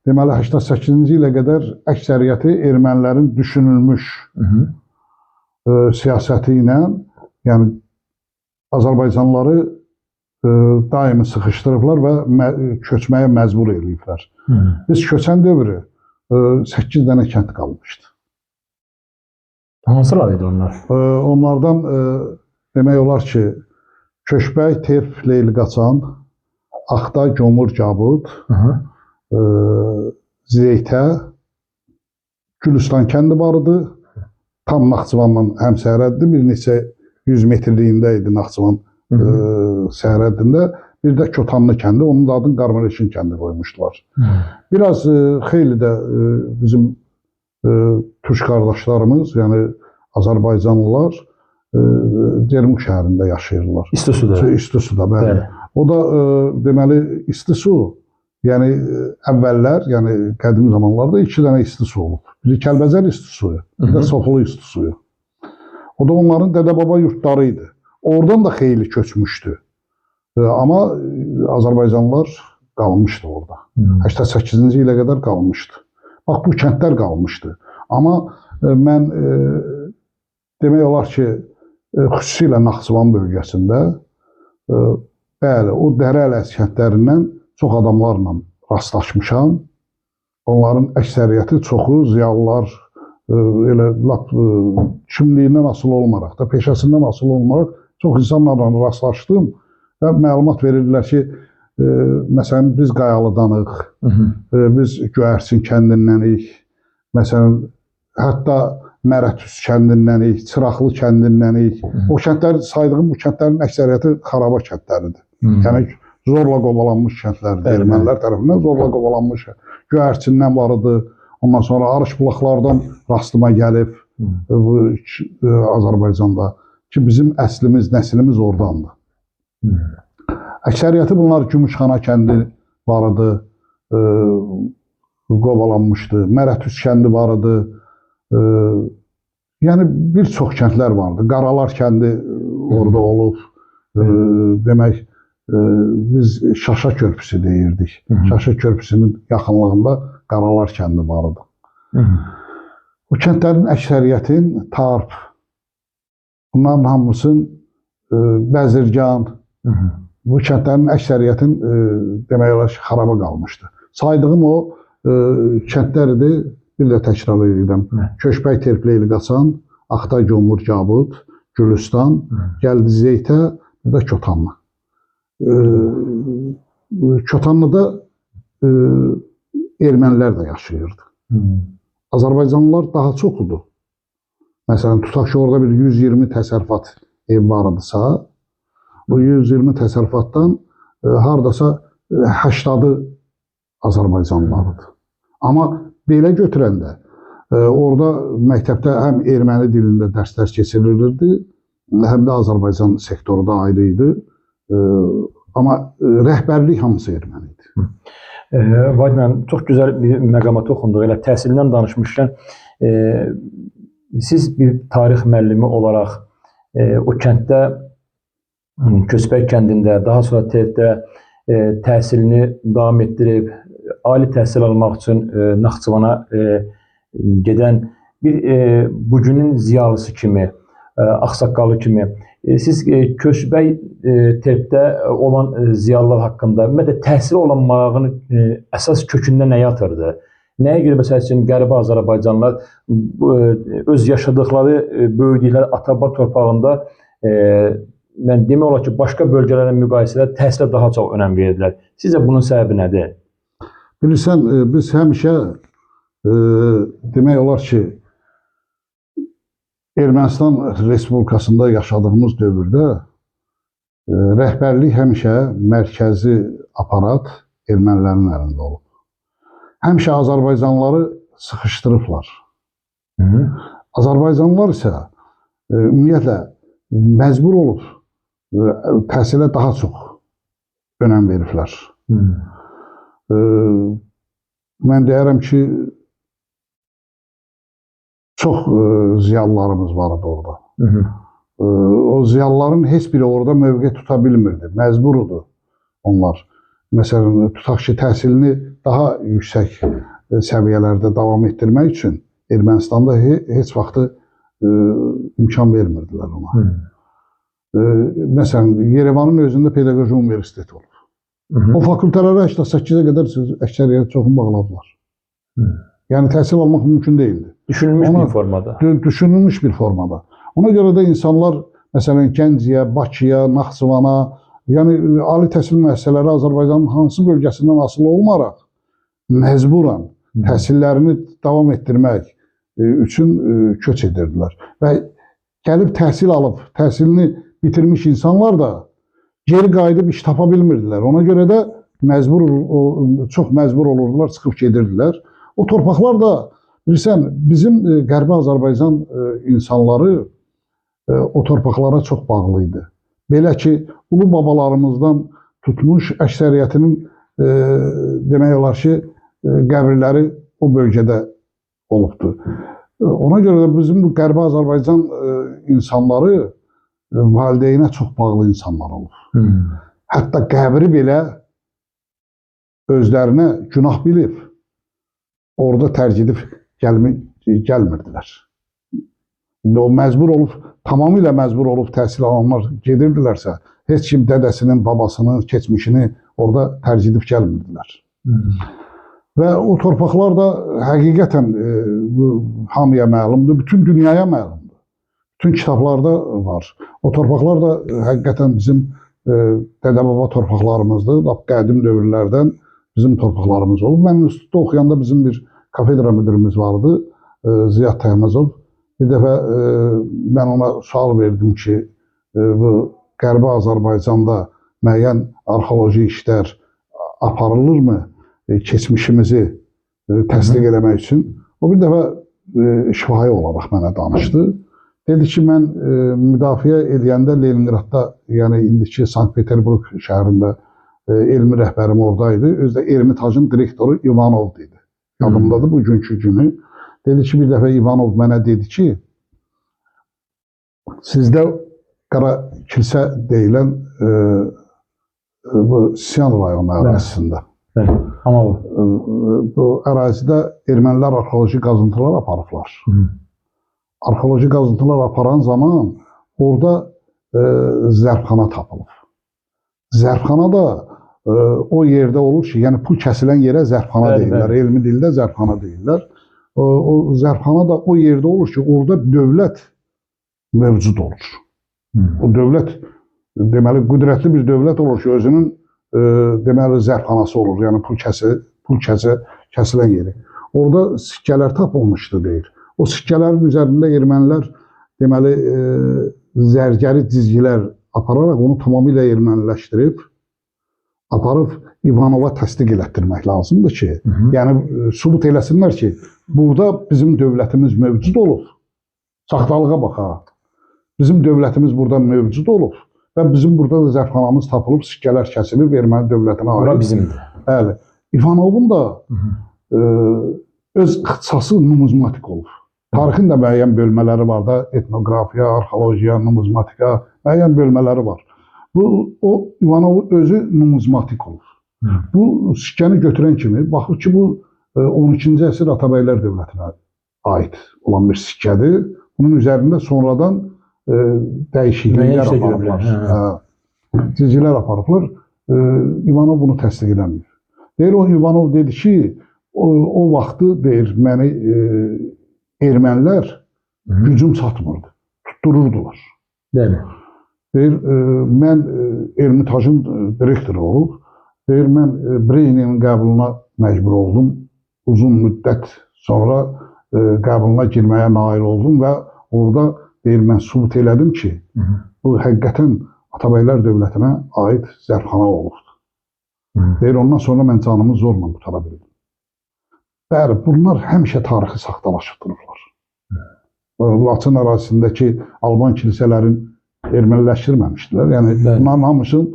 Speaker 3: deməli 88-ci ilə qədər əksəriyyəti ermənilərin düşünülmüş siyasəti ilə, yəni Azərbaycanlıları daimi sıxışdırıblar və köçməyə məcbur ediblər. Biz köçən dövrü 8 dənə kənd qalmışdı.
Speaker 2: Hansılar idi onlar?
Speaker 3: Onlardan demək olar ki, Köşbəy, Terp, Leyli Qaçan, Axta, Gömür, Cabud, Zeytə, Gülüstan kəndi var idi. Tam Naxçıvanla həmsərhəddir. Bir neçə 100 metrliyində idi Naxçıvan sərhədində. Bir də Kötanlı kəndi, onun da adını Qarmareşin kəndi qoymuşdular. Biraz xeyli də bizim Türk qardaşlarımız, yəni Azərbaycanlılar Cermuk şəhərində yaşayırlar.
Speaker 2: İstisuda.
Speaker 3: İstisuda, bəli. O da deməli istisu, yəni əvvəllər, yəni qədim zamanlarda 2 dənə istisu olub. Biri Kəlbəzər istitusuyu, bir də Soxulu istitusuyu. O da onların dədə-baba yurtları idi. Oradan da xeyli köçmüşdü. Amma Azərbaycanlılar qalmışdı orada. 88-ci ilə qədər qalmışdı. Bax, bu kəndlər qalmışdı. Amma mən demək olar ki, xüsusilə Naxçıvan bölgəsində bəli, o Dərələz kəndlərindən çox adamlarla rastlaşmışam. Onların əksəriyyəti çoxu ziyalılar, elə kimliyindən asılı olmaraq da, peşəsindən asılı olmaraq çox insanlarla rastlaşdım və məlumat verirdilər ki, məsələn, biz Qayalıdanıq, biz Göyərçin kəndindənik, məsələn, hətta Mərətüz kəndindənik, Çıraqlı kəndindənik. O kəndlər, saydığım bu kəndlərin əksəriyyəti xaraba kəndləridir. Yəni, zorla qovalanmış kəndlərdir. Ermənilər tərəfindən zorla qovalanmış. Göyərçindən varıdır. Ondan sonra Arış bulaqlardan rastıma gəlib bu Azərbaycanda ki, bizim əslimiz, nəslimiz oradandır. Əksəriyyəti bunlar Gümüşxana kəndi varıdır, qovalanmışdı. Mərətüz kəndi varıdır. Yəni, bir çox kəndlər vardı. Qaralar kəndi orada olub. Demək, biz Şaşa körpüsü deyirdik. Şaşa körpüsünün yaxınlığında Qaralar kəndi vardı. Bu kəndlərin əksəriyyətin Tarp, bunların hamısının Bəzirgan, bu kəndlərin əksəriyyətin demək olar ki, xaraba qalmışdı. Saydığım o kəndlərdir, bir də təkrar edirəm. Köşbək Terpleyli Qaçan, Aqtay Gömür Cabud, Gülüstan, Gəldi Zeytə, bir də Kötanlı. Kötanlıda ermənilər də yaşayırdı. Azərbaycanlılar daha çoxudur. Məsələn, tutaq ki, orada bir 120 təsərrüfat ev varıdırsa, bu 120 təsərrüfatdan haradasa 80-ı Azərbaycanlılarıdır. Amma belə götürəndə, orada məktəbdə həm erməni dilində dərslər keçirilirdi, həm də Azərbaycan sektoru da ayrı idi. Amma rəhbərlik hamısı erməni idi.
Speaker 2: Vahid müəllim, çox gözəl bir məqama toxunduq. Elə təhsildən danışmışkən, siz bir tarix müəllimi olaraq o kənddə, Köçbək kəndində, daha sonra TEV-də təhsilini davam etdirib, ali təhsil almaq üçün Naxçıvana gedən bir bugünün ziyalısı kimi, ağsaqqalı kimi, siz Köçbək TEV-də olan ziyalılar haqqında, ümumiyyətlə təhsil olan marağını əsas kökündə nə yatırdı? Nəyə görə məsəl üçün Qərbi Azərbaycanlılar öz yaşadıqları, böyüdükləri Atababa torpağında demək olar ki, başqa bölgələrlə müqayisədə təhsilə daha çox önəm verirlər. Sizcə bunun səbəbi nədir?
Speaker 3: Bilirsən, biz həmişə demək olar ki, Ermənistan Respublikasında yaşadığımız dövrdə rəhbərlik həmişə mərkəzi aparat ermənilərin əlində olub. Həmişə Azərbaycanlıları sıxışdırıblar. Azərbaycanlılar isə ümumiyyətlə məcbur olub təhsilə daha çox önəm veriblər. Mən deyərəm ki, çox ziyalılarımız vardı orada. O ziyalıların heç biri orada mövqe tuta bilmirdi. Məcburudur onlar. Məsələn, tutaq ki, təhsilini daha yüksək səviyyələrdə davam etdirmək üçün Ermənistanda heç vaxtı imkan vermirdilər ona. Məsələn, Yerevanın özündə pedaqoji universiteti olub. O fakültələrə 88-ə qədər əksəriyyət çoxunu bağladılar. Yəni, təhsil almaq mümkün deyildi.
Speaker 2: Düşünülmüş bir formada.
Speaker 3: Düşünülmüş bir formada. Ona görə də insanlar, məsələn, Gəncəyə, Bakıya, Naxçıvana, yəni ali təhsil müəssisələri Azərbaycanın hansı bölgəsindən asılı olmaraq məcburan təhsillərini davam etdirmək üçün köç edirdilər. Və gəlib təhsil alıb, təhsilini bitirmiş insanlar da geri qayıdıb iş tapa bilmirdilər. Ona görə də çox məcbur olurdular, çıxıb gedirdilər. O torpaqlar da, bilirsən, bizim Qərbi Azərbaycan insanları o torpaqlara çox bağlı idi. Belə ki, ulu babalarımızdan tutmuş əksəriyyətinin demək olar ki, qəbirləri o bölgədə olubdur. Ona görə də bizim bu Qərbi Azərbaycan insanları valideynə çox bağlı insanlar olur. Hətta qəbri belə özlərinə günah bilib, orada tərk edib gəlmirdilər. O məcbur olub, tamamilə məcbur olub təhsil alanlar gedirdilərsə, heç kim dədəsinin, babasının, keçmişini orada tərk edib gəlmirdilər. Və o torpaqlar da həqiqətən hamıya məlumdur, bütün dünyaya məlumdur. Bütün kitablarda var. O torpaqlar da həqiqətən bizim dədə-baba torpaqlarımızdır. Lap qədim dövrlərdən bizim torpaqlarımız olub. Mən institutda oxuyanda bizim bir kafedra müdürümüz vardı, Ziyad Təymazov. Bir dəfə mən ona sual verdim ki, bu Qərbi Azərbaycanda müəyyən arxeoloji işlər aparılırmı keçmişimizi təsdiq eləmək üçün? O bir dəfə şifahi olaraq mənə danışdı. Dedi ki, mən müdafiə edəndə Leningradda, yəni indiki Sankt-Peterburg şəhərində elmi rəhbərim oradaydı. Özü də Ermitacın direktoru İvanov dedi. Yadımdadır bugünkü günü. Dedi ki, bir dəfə İvanov mənə dedi ki, sizdə Qara Kilsə deyilən bu Siyan rayonu ərazisində.
Speaker 2: Amma
Speaker 3: bu ərazidə ermənilər arxeoloji qazıntılar aparıblar. Arxeoloji qazıntılar aparan zaman orada zərbxana tapılıb. Zərbxana da o yerdə olur ki, yəni pul kəsilən yerə zərbxana deyirlər. Elmi dildə zərbxana deyirlər. O zərbxana da o yerdə olur ki, orada dövlət mövcud olur. O dövlət, deməli, qüdrətli bir dövlət olur ki, özünün deməli, zərbxanası olur. Yəni pul kəsilən yeri. Orada sikkələr tapılmışdı, deyir. O sikkələrin üzərində ermənilər, deməli, zərgəri cizgilər apararaq onu tamamilə erməniləşdirib, aparıb İvanova təsdiq elətdirmək lazımdır ki, yəni sübut eləsinlər ki, burada bizim dövlətimiz mövcud olub. Saxtalığa baxaq. Bizim dövlətimiz burada mövcud olub və bizim burada da zərbxanamız tapılıb, sikkələr kəsilib, erməni dövlətinə aid.
Speaker 2: Bura bizimdir.
Speaker 3: Bəli. İvanovun da öz ixtisası numizmatik olub. Tarixin də müəyyən bölmələri var da, etnografiya, arxeologiya, numizmatika, müəyyən bölmələri var. O İvanovun özü numizmatik olur. Bu sikkəni götürən kimi, baxır ki, bu 12-ci əsr Atabəylər dövlətinə aid olan bir sikkədir. Bunun üzərində sonradan dəyişikliklər aparıblar. Cizgilər aparıblar. İvanov bunu təsdiq eləmir. Deyir, o İvanov dedi ki, o vaxtı deyir, məni ermənilər gücüm çatmırdı, tuttururdular. Deyir, mən Ermitacın direktoru olub, deyir, mən Brejnevin qəbuluna məcbur oldum. Uzun müddət sonra qəbuluna girməyə nail oldum və orada deyir, mən sübut elədim ki, bu həqiqətən Atabəylər dövlətinə aid zərbxana olubdur. Deyir, ondan sonra mən canımı zorla qutara bildim. Bəli, bunlar həmişə tarixi saxtalaşdırırlar. Laçın ərazisindəki Alban kilsələrin erməniləşdirməmişdilər. Yəni, bunların hamısının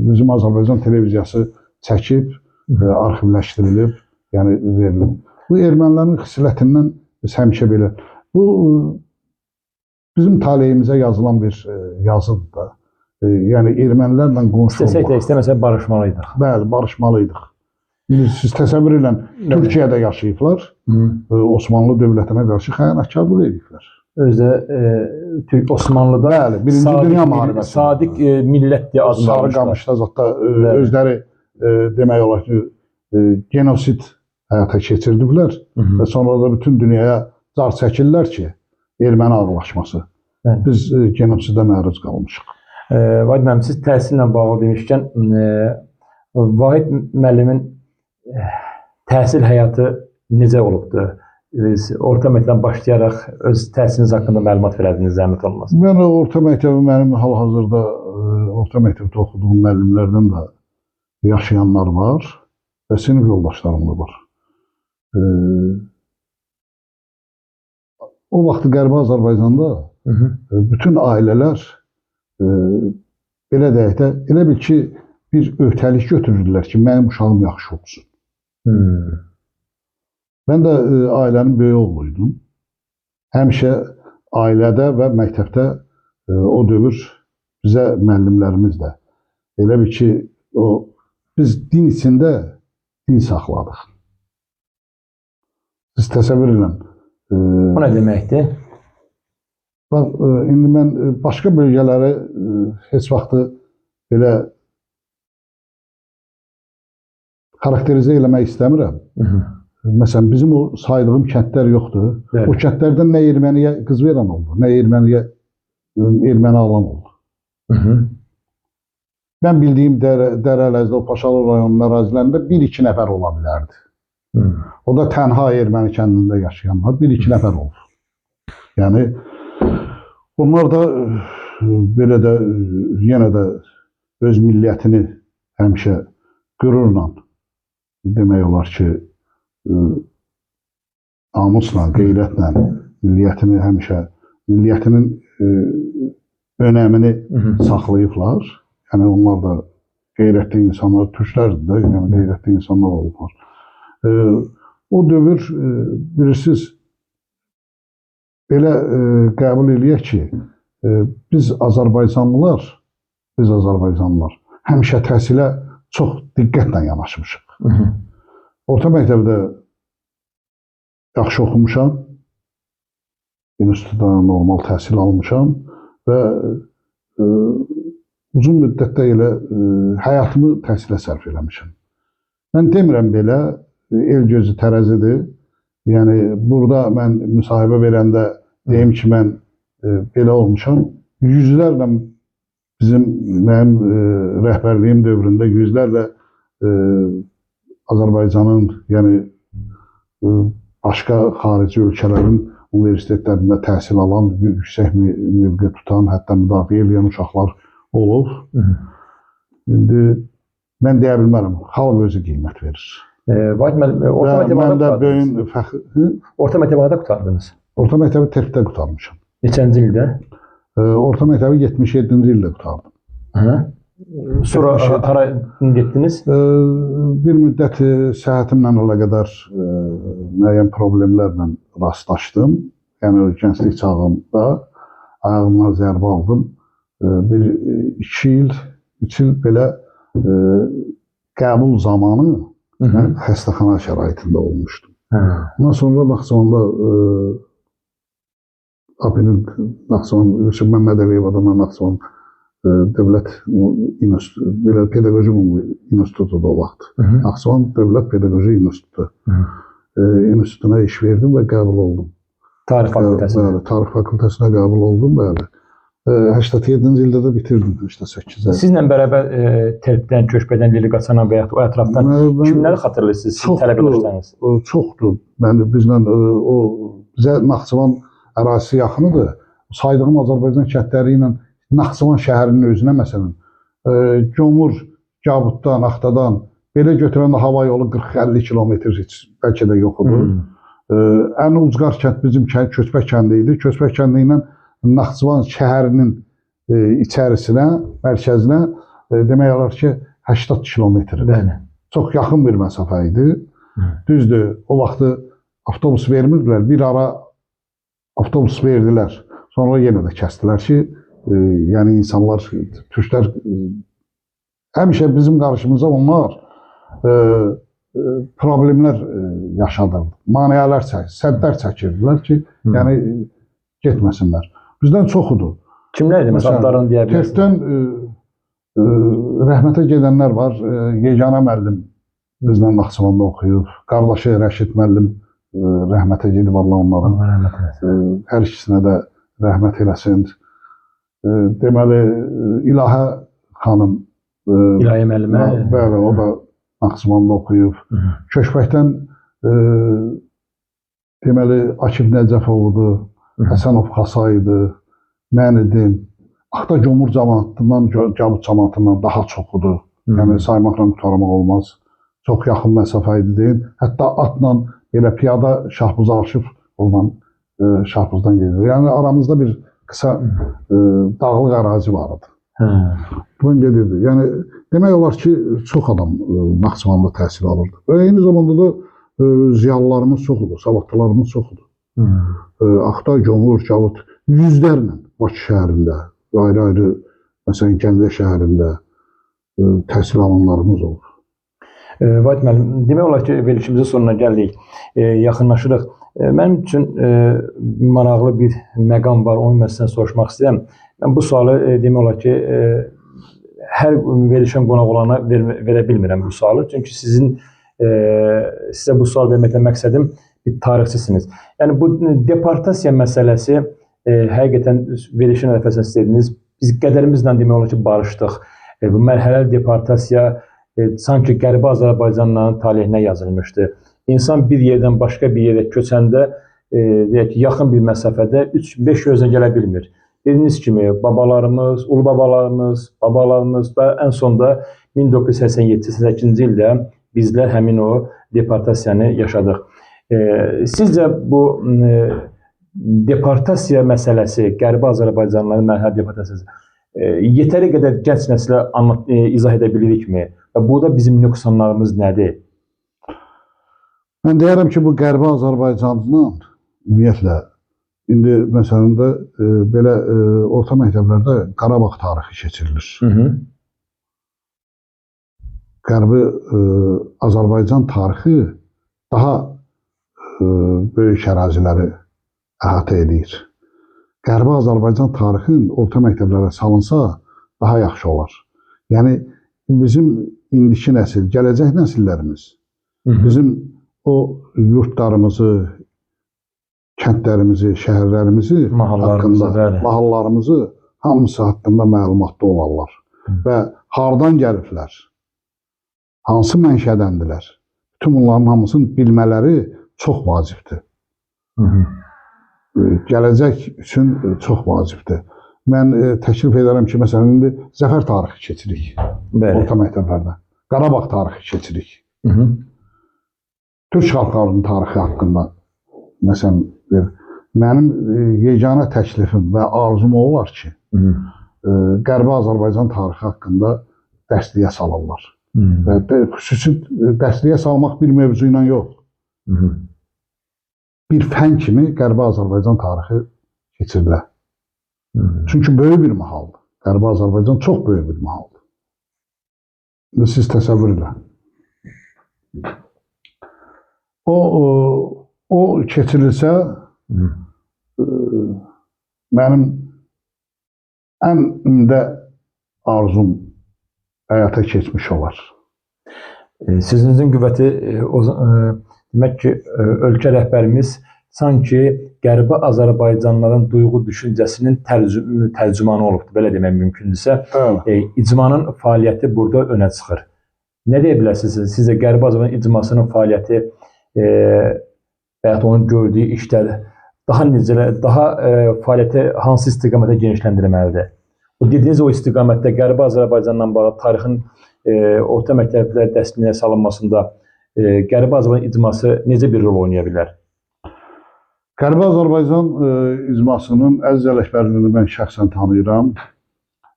Speaker 3: bizim Azərbaycan televiziyası çəkib, arxivləşdirilib, yəni verilib. Bu ermənilərin xislətindən biz həmişə belə. Bu, bizim taleyimizə yazılan bir yazıdır da. Yəni, ermənilərlə qonşu olmaq.
Speaker 2: İstəsək də istəməsək barışmalıydıq.
Speaker 3: Bəli, barışmalıydıq. Siz təsəvvür edin, Türkiyədə yaşayıblar, Osmanlı dövlətinə qarşı xəyanətkarlıq ediblər.
Speaker 2: Özdə Türk Osmanlıda
Speaker 3: Birinci Dünya müharibəsi.
Speaker 2: Sadiq millət deyə adlandırmışlar.
Speaker 3: Sarı qamışda zətdə özləri demək olar ki, genosid həyata keçirdiblər və sonra da bütün dünyaya car çəkirlər ki, erməni ağlaşması. Biz genosidə məruz qalmışıq.
Speaker 2: Vahid müəllim, siz təhsillə bağlı demişkən, Vahid müəllimin təhsil həyatı necə olubdur? Orta məktəbdən başlayaraq öz təhsiliniz haqqında məlumat verədiniz, zəhmət olmaz.
Speaker 3: Mən orta məktəbi, mənim hal-hazırda orta məktəbdə oxuduğum müəllimlərdən də yaşayanlar var və sinif yoldaşlarım da var. O vaxtı Qərbi Azərbaycanda bütün ailələr belə deyək də, elə bil ki, bir öhdəlik götürürlər ki, mənim uşağım yaxşı olsun. Mən də ailənin böyük oğluydum. Həmişə ailədə və məktəbdə o dövr bizə müəllimlərimiz də elə bil ki, biz din içində din saxladıq. Siz təsəvvür edin.
Speaker 2: Bu nə deməkdir?
Speaker 3: Bax, indi mən başqa bölgələri heç vaxtı belə xarakterizə eləmək istəmirəm. Məsələn, bizim o saydığım kəndlər yoxdur. O kəndlərdən nə erməniyə qız verən oldu, nə erməni alan oldu. mən bildiyim Dərələzdə, Paşalı rayonunun ərazilərində 1-2 nəfər ola bilərdi. O da tənha erməni kəndində yaşayanlar 1-2 nəfər olur. Yəni onlar da belə də yenə də öz milliyyətini həmişə qürurla demək olar ki, namusla, qeyrətlə milliyyətini həmişə milliyyətinin önəmini saxlayıblar. Yəni onlar da qeyrətli insanlar, türklərdir də, yəni qeyrətli insanlar olublar. O dövr bilirsiniz belə qəbul eləyək ki, biz Azərbaycanlılar həmişə təhsilə çox diqqətlə yanaşmışıq. Orta məktəbdə yaxşı oxumuşam, institutda normal təhsil almışam və uzun müddətdə elə həyatımı təhsilə sərf eləmişəm. Mən demirəm belə, el gözü tərəzidir. Yəni, burada mən müsahibə verəndə deyim ki, mən belə olmuşam. Yüzlərlə mənim rəhbərliyim dövründə yüzlərlə Azərbaycanın, yəni başqa xarici ölkələrin universitetlərində təhsil alan, yüksək mövqe tutan, hətta müdafiə edən uşaqlar olub. İndi mən deyə bilmərəm, xalq özü qiymət verir.
Speaker 2: Orta məktəbi harda qurtardınız?
Speaker 3: Orta məktəbi Terkdə qurtarmışam.
Speaker 2: Neçənci ildə?
Speaker 3: Orta məktəbi 77-ci ildə qurtardım.
Speaker 2: Sonra hara getdiniz?
Speaker 3: Bir müddət səhhətimlə əlaqədar müəyyən problemlərlə rastlaşdım. Yəni, gənclik çağımda ayağımdan zərbə aldım. Bir 2 il, 3 il belə qəbul zamanı mən xəstəxana şəraitində olmuşdum. Ondan sonra Naxçıvanda APİ-nin Naxçıvan, Məmməd Əliyev adına Naxçıvan Dövlət Pedaqoji İnstitutu da o vaxt. Naxçıvan Dövlət Pedaqoji İnstitutu. İnstitutuna iş verdim və qəbul oldum.
Speaker 2: Tarix fakültəsinə?
Speaker 3: Tarix fakültəsinə qəbul oldum, bəli. 87-ci ildə də bitirdim, 88-də.
Speaker 2: Sizlə bərabər Terkdən, Köşbədən, Lili Qaçanan və yaxud o ətrafdan kimləri xatırlayırsınız, siz tələb edirsiniz?
Speaker 3: Çoxdur. Bizlə bizə Naxçıvan ərazisi yaxınıdır. Saydığım Azərbaycan kəndləri ilə Naxçıvan şəhərinin özünə, məsələn, Gömür, Cabuddan, Axtadan, belə götürəndə hava yolu 40-50 kilometr bəlkə də yoxudur. Ən ucqar kənd bizim Köçbək kəndi idi. Köçbək kəndi ilə Naxçıvan şəhərinin içərisinə, mərkəzinə demək olar ki, 80 kilometrdir. Çox yaxın bir məsafə idi. Düzdür, o vaxtı avtobus vermirdilər. Bir ara avtobus verdilər. Sonra yenə də kəsdilər ki, yəni insanlar, türklər həmişə bizim qarşımıza onlar problemlər yaşadırdı. Maneələr səddlər çəkirdilər ki, yəni getməsinlər. Bizdən çoxudur.
Speaker 2: Kimlər idi? Məsələn, adlarını deyə bilirsiniz?
Speaker 3: Terkdən rəhmətə gedənlər var. Yeganə müəllim bizdən Naxçıvanda oxuyub. Qardaşı Rəşid müəllim rəhmətə gedib, Allah onların. Hər ikisinə də rəhmət eləsin. Deməli, İlahə xanım.
Speaker 2: İlahə müəllimə?
Speaker 3: Bəli, o da Naxçıvanda oxuyub. Köşbəkdən deməli, Akif Nəcəfoğludur, Həsənov Xasaydı, mən idim. Axta Gömür cəmaatından, Cabud cəmaatından daha çoxudur. Yəni, saymaqla qutarmaq olmaz. Çox yaxın məsafə idi deyin. Hətta atla elə piyada Şahbuz Aşif olan Şahbuzdan gedir. Yəni, aramızda bir qısa dağlıq ərazi var idi. Bunun gedirdi. Yəni, demək olar ki, çox adam Naxçıvanda təhsil alırdı. Və eyni zamanda da ziyalılarımız çoxudur, savadlılarımız çoxudur. Axta, Gömür, Cabud yüzlərlə Bakı şəhərində, ayrı-ayrı, məsələn, Gəncə şəhərində təhsil alanlarımız olur.
Speaker 2: Vahid müəllim, demək olar ki, verilişimizin sonuna gəldik, yaxınlaşırıq. Mənim üçün maraqlı bir məqam var, onu mən sizdən soruşmaq istəyirəm. Mən bu sualı demək olar ki, hər verilişən qonaq olana verə bilmirəm bu sualı. Çünki sizə bu sual verməklə məqsədim bir tarixçisiniz. Yəni, bu deportasiya məsələsi həqiqətən verilişin ərəfəsində istədiniz. Biz qədərimizlə demək olar ki, barışdıq. Bu mərhələli deportasiya sanki Qərbi Azərbaycanlıların talehinə yazılmışdı. İnsan bir yerdən başqa bir yerə köçəndə deyək ki, yaxın bir məsafədə 3-5 gözlə gələ bilmir. Dediyiniz kimi babalarımız, ulu babalarımız və ən sonda 1987-88-ci ildə bizlər həmin o deportasiyanı yaşadıq. Sizcə bu deportasiya məsələsi, Qərbi Azərbaycanlıların mərhələli deportasiyası yetəri qədər gənc nəslə izah edə bilirikmi? Və burada bizim nöqsanlarımız nədir?
Speaker 3: Mən deyərəm ki, bu Qərbi Azərbaycandan ümumiyyətlə, indi məsələn də belə orta məktəblərdə Qarabağ tarixi keçirilir. Qərbi Azərbaycan tarixi daha böyük əraziləri əhatə edir. Qərbi Azərbaycan tarixinin orta məktəblərə salınsa daha yaxşı olar. Yəni, bizim indiki nəsil, gələcək nəsillərimiz, bizim o yurtlarımızı, kəndlərimizi, şəhərlərimizi haqqında, mahallarımızı hamısı haqqında məlumatlı olarlar. Və hardan gəliblər, hansı mənşədəndirlər, bütün bunların hamısını bilmələri çox vacibdir. Gələcək üçün çox vacibdir. Mən təklif edərəm ki, məsələn, indi Zəfər tarixi keçirik orta məktəblərdə. Qarabağ tarixi keçirik. Türk xalqlarının tarixi haqqında, məsələn, mənim yeganə təklifim və arzum olar ki, Qərbi Azərbaycan tarixi haqqında dərsliyə salırlar. Xüsusi dərsliyə salmaq bir mövzu ilə yox. Bir fən kimi Qərbi Azərbaycan tarixi keçirilir. Çünki böyük bir mahaldır. Qərbi Azərbaycan çox böyük bir mahaldır. Siz təsəvvür edin. O keçirilsə, mənim ən ümdə arzum həyata keçmiş olar.
Speaker 2: Sizin qüvvəti, demək ki, ölkə rəhbərimiz sanki Qərbi Azərbaycanlıların duyğu düşüncəsinin tərcümanı olubdur, belə demək mümkündürsə. İcmanın fəaliyyəti burada önə çıxır. Nə deyə bilərsiniz? Sizcə Qərbi Azərbaycan icmasının fəaliyyəti və ya onun gördüyü işlər daha fəaliyyəti hansı istiqamətə genişləndirməlidir? O dediyiniz o istiqamətdə Qərbi Azərbaycanla bağlı tarixin orta məktəblər dərsliyə salınmasında Qərbi Azərbaycan icması necə bir rol oynaya bilər?
Speaker 3: Qərbi Azərbaycan icmasının Əziz Ələkbərlini mən şəxsən tanıyıram.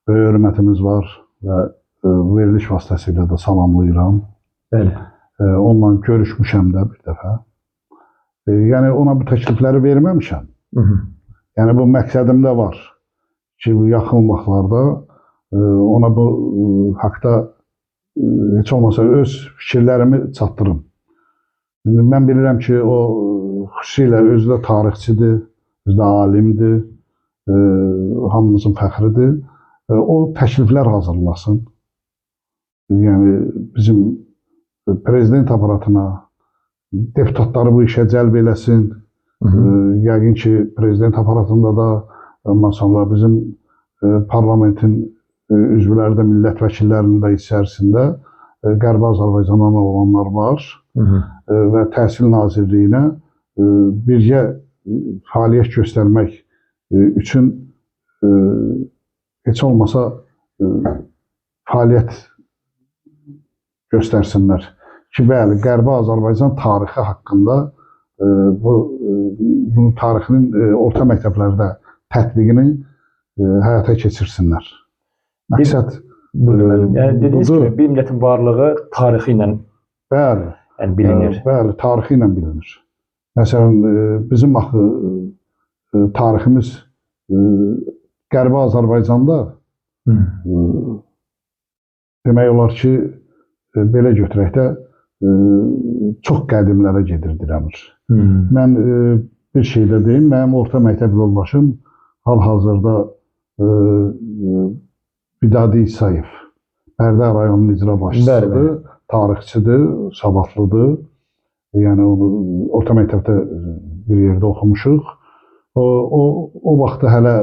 Speaker 3: Böyük hörmətimiz var və veriliş vasitəsilə də salamlayıram. Onunla görüşmüşəm də bir dəfə. Yəni, ona bu təklifləri verməmişəm. Yəni, bu məqsədimdə var ki, yaxın vaxtlarda ona bu haqda heç olmasa öz fikirlərimi çatdırım. Mən bilirəm ki, o xüsusilə özü də tarixçidir, özü də alimdir, hamımızın fəxridir. O təkliflər hazırlasın. Yəni, bizim prezident aparatına, deputatları bu işə cəlb eləsin. Yəqin ki, prezident aparatında da, ondan sonra bizim parlamentin üzvləri də, millət vəkillərinin də içərisində Qərbi Azərbaycandan olanlar var və Təhsil Nazirliyinə birgə fəaliyyət göstərmək üçün heç olmasa fəaliyyət göstərsinlər ki, bəli, Qərbi Azərbaycan tarixi haqqında bu tarixinin orta məktəblərdə tətbiqini həyata keçirsinlər. Məqsəd
Speaker 2: yəni dediyiniz kimi, bir millətin varlığı tarixi ilə bilinir.
Speaker 3: Bəli, tarixi ilə bilinir. Məsələn, bizim axı tariximiz Qərbi Azərbaycanda demək olar ki, belə götürək də çox qədimlərə gedir dirəmir. Mən bir şey də deyim, mənim orta məktəb yoldaşım hal-hazırda Vidadi İsayev, Bərdə rayonunun icra başçısıdır, tarixçidir, savadlıdır. Yəni, orta məktəbdə bir yerdə oxumuşuq. O vaxtda hələ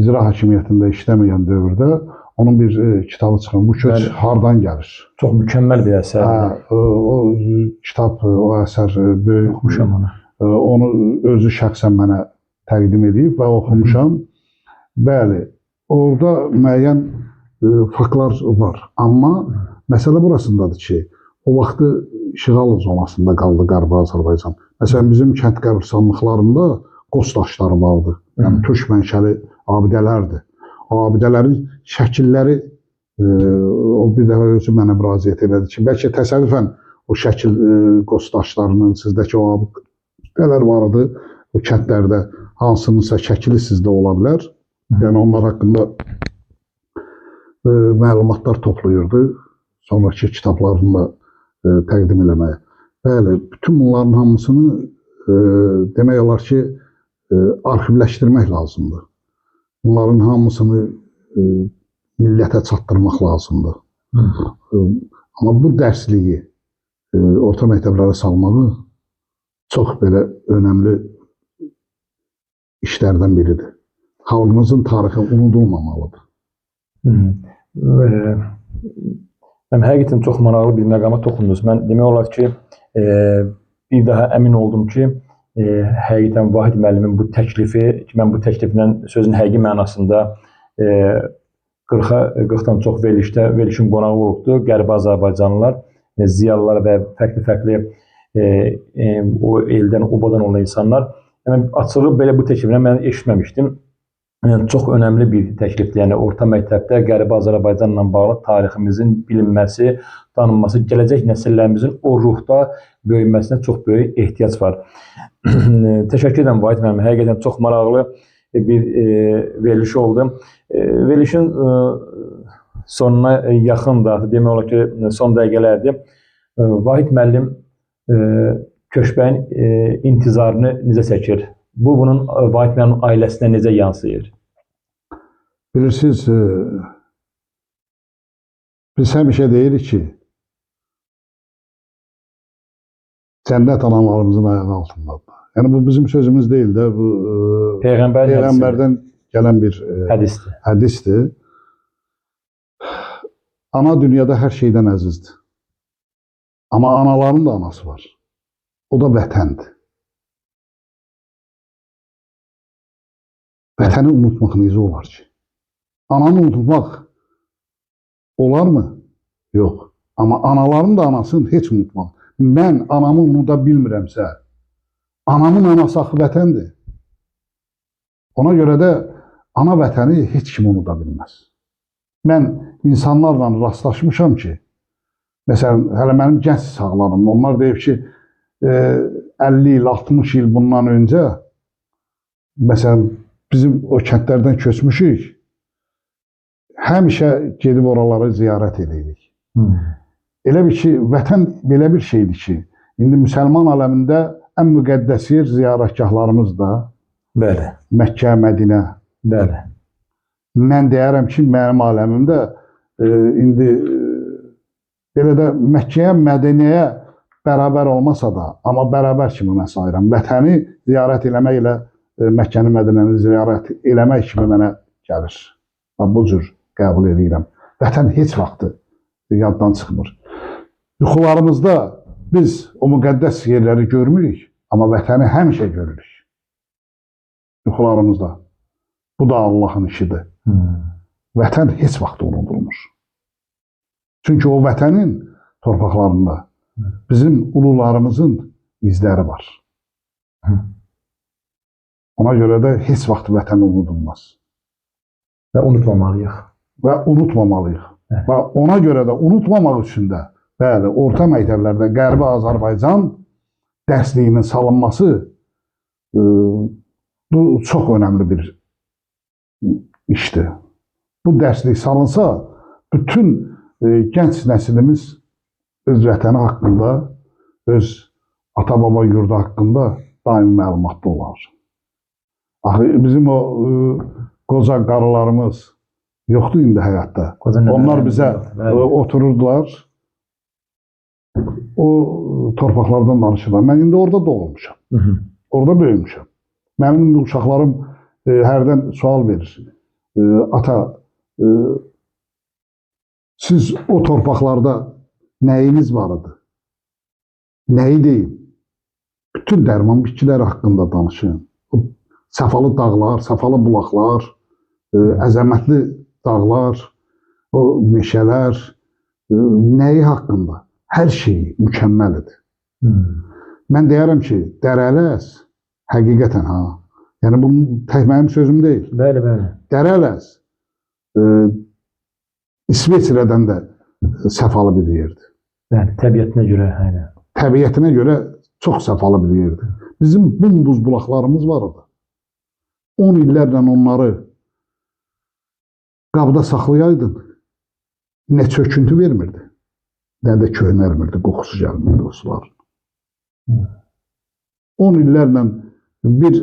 Speaker 3: icra hakimiyyətində işləməyən dövrdə Onun bir kitabı çıxın. Bu köç
Speaker 2: Bəli.
Speaker 3: hardan gəlir?
Speaker 2: Çox mükəmməl bir əsərdir.
Speaker 3: O kitab, o əsər böyük.
Speaker 2: Oxumuşam onu.
Speaker 3: Onu özü şəxsən mənə təqdim edib və oxumuşam. Bəli, orada müəyyən faktlar var. Amma məsələ burasındadır ki, o vaxtı işğal zonasında qaldı Qərbi Azərbaycan. Məsələn, bizim kənd qəbirstanlıqlarında qoz daşları vardı. Yəni, türk mənşəli abidələrdir. O abidələrin şəkilləri, o bir dəfə özü mənə müraciət elədi ki, bəlkə təsadüfən o şəkil qoz daşlarının sizdəki o abidələr vardı, o kəndlərdə hansınınsa şəkili sizdə ola bilər. Yəni, onlar haqqında məlumatlar toplayırdı, sonraki kitablarını da təqdim eləməyə. Bəli, bütün bunların hamısını demək olar ki, arxivləşdirmək lazımdır. Bunların hamısını millətə çatdırmaq lazımdır. Amma bu dərsliyi orta məktəblərə salmağı çox belə önəmli işlərdən biridir. Xalqımızın tarixi unudulmamalıdır.
Speaker 2: Həqiqətən çox maraqlı bir məqama toxundunuz. Mən demək olar ki, bir daha əmin oldum ki, həqiqətən Vahid müəllimin bu təklifi, mən bu təkliflə sözün həqiqi mənasında 40-dan çox verilişin qonağı olubdur. Qərbi Azərbaycanlılar, ziyalılar və fərqli-fərqli o eldən, obadan olan insanlar. Yəni, açığı belə bu təkliflə mən eşitməmişdim. Yəni, çox önəmli bir təklifdir. Yəni, orta məktəbdə Qərbi Azərbaycanla bağlı tariximizin bilinməsi, tanınması, gələcək nəsillərimizin o ruhda böyüməsinə çox böyük ehtiyac var. Təşəkkür edirəm Vahid müəllim. Həqiqətən çox maraqlı bir veriliş oldu. Verilişin sonuna yaxındır. Demək olar ki, son dəqiqələrdir. Vahid müəllim Köçbəyin intizarını necə çəkir? Bunun Vahid müəllimin ailəsinə necə yansıyır?
Speaker 3: Bilirsiniz, biz həmişə deyirik ki, cənnət analarımızın ayağı altındadır. Yəni, bu bizim sözümüz deyil də, bu Peyğəmbərdən gələn bir hədisdir. Ana dünyada hər şeydən əzizdir. Amma anaların da anası var. O da vətəndir. Vətəni unutmaq necə olar ki? Ananı unutmaq olar mı? Yox. Amma anaların da anasını heç unutmaq. Mən anamı unuda bilmirəmsə, anamın anası axı vətəndir. Ona görə də ana vətəni heç kim unuda bilməz. Mən insanlarla rastlaşmışam ki, məsələn, hələ mənim gənc sağlarım, onlar deyib ki, 50 il, 60 il bundan öncə, məsələn, bizim o kəndlərdən köçmüşük, həmişə gedib oraları ziyarət edirik. Elə bir ki, vətən belə bir şeydir ki, indi müsəlman aləmində ən müqəddəs yer ziyarətgahlarımız da,
Speaker 2: bəli,
Speaker 3: Məkkə, Mədinə.
Speaker 2: Bəli.
Speaker 3: Mən deyərəm ki, mənim aləmimdə indi belə də Məkkəyə, Mədinəyə bərabər olmasa da, amma bərabər kimi mən sayıram. Vətəni ziyarət eləmək ilə Məkkəni, Mədinəni ziyarət eləmək kimi mənə gəlir. Bu cür qəbul edirəm. Vətən heç vaxtı yaddan çıxmır. Yuxularımızda biz o müqəddəs yerləri görmürük, amma vətəni həmişə görürük. Yuxularımızda. Bu da Allahın işidir. Vətən heç vaxt unudulmur. Çünki o vətənin torpaqlarında bizim ulularımızın izləri var. Ona görə də heç vaxt vətən unudulmaz.
Speaker 2: Və unutmamalıyıq.
Speaker 3: Və unutmamalıyıq. Və ona görə də unutmamaq üçün də, bəli, orta məktəblərdə Qərbi Azərbaycan dərsliyinin salınması bu çox önəmli bir işdir. Bu dərslik salınsa, bütün gənc nəsilimiz öz vətəni haqqında, öz ata-baba yurdu haqqında daim məlumatlı olar. Bizim o qoca qarılarımız yoxdur indi həyatda. Onlar bizə otururdular, o torpaqlardan danışırlar. Mən indi orada doğulmuşam, orada böyümüşəm. Mənim indi uşaqlarım hərdən sual verir. Ata, Siz o torpaqlarda nəyiniz var idi? Nəyi deyil? Bütün dərman bitkiləri haqqında danışın. O səfalı dağlar, səfalı bulaqlar, əzəmətli dağlar, o meşələr, nəyi haqqında? Hər şey mükəmməl idi. Mən deyərəm ki, Dərələz həqiqətən yəni bu tək mənim sözüm deyil.
Speaker 2: Bəli, bəli.
Speaker 3: Dərələz İsveçrədən də səfalı bir yerdir.
Speaker 2: Bəli, təbiətinə görə, aynen.
Speaker 3: Təbiətinə görə çox səfalı bir yerdir. Bizim buz bulaqlarımız var idi. 10 illərlə onları qabda saxlayaydın, nə çöküntü vermirdi, nə də köhnəlmirdi, qoxusu gəlmirdi o suların. 10 illərlə bir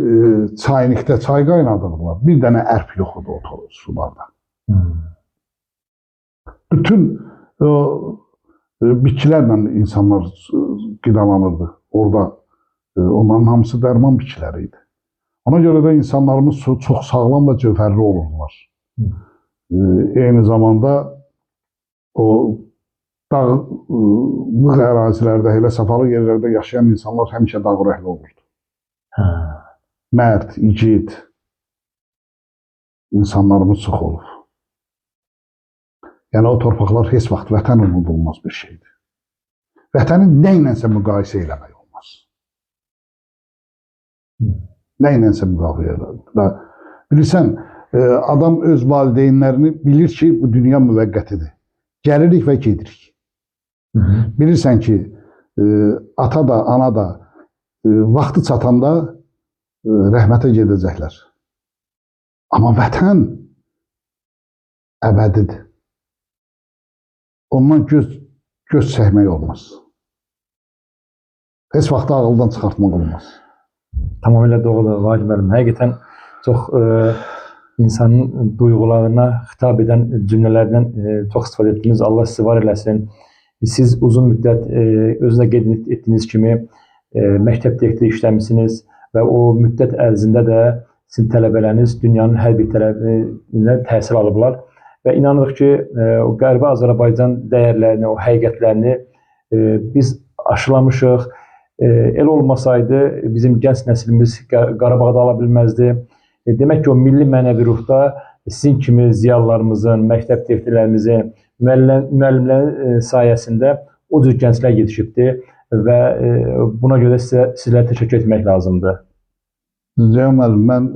Speaker 3: çaynikdə çay qaynadırdılar, bir dənə ərp yox idi o sularda. Bütün bitkilərlə insanlar qidalanırdı. Orada onların hamısı dərman bitkiləri idi. Ona görə də insanlarımız çox sağlam və cövhərli olurdular. Eyni zamanda o dağlıq ərazilərdə, elə səfalı yerlərdə yaşayan insanlar həmişə dağ ürəkli olurdu. Mərd, igid insanlarımız çox olub. Yəni o torpaqlar heç vaxt vətən unudulmaz bir şeydir. Vətəni nə ilənsə müqayisə eləmək olmaz. Nə ilənsə müqayisə eləmək. Bilirsən, adam öz valideynlərini bilir ki, bu dünya müvəqqətidir. Gəlirik və gedirik. Bilirsən ki, ata da, ana da vaxtı çatanda rəhmətə gedəcəklər. Amma vətən əbədidir. Ondan göz çəkmək olmaz. Heç vaxt ağıldan çıxartmaq olmaz.
Speaker 2: Tamamilə doğrudur Vahid müəllim. Həqiqətən çox insanın duyğularına xitab edən cümlələrdən çox istifadə etdiniz. Allah sizi var eləsin. Siz uzun müddət özünə qeyd etdiyiniz kimi məktəb direktoru işləmişsiniz və o müddət ərzində də sizin tələbələriniz dünyanın hər bir tərəfindən təhsil alıblar. Və inanırıq ki, o Qərbi Azərbaycan dəyərlərini, o həqiqətlərini biz aşılamışıq. El olmasaydı bizim gənc nəslimiz Qarabağda ala bilməzdi. Demək ki, o milli mənəvi ruhda sizin kimi ziyalılarımızın, məktəb direktorlərimizin, müəllimlərin sayəsində o cür gənclər yetişibdir və buna görə sizlərə təşəkkür etmək lazımdır.
Speaker 3: Cəyən müəllim, mən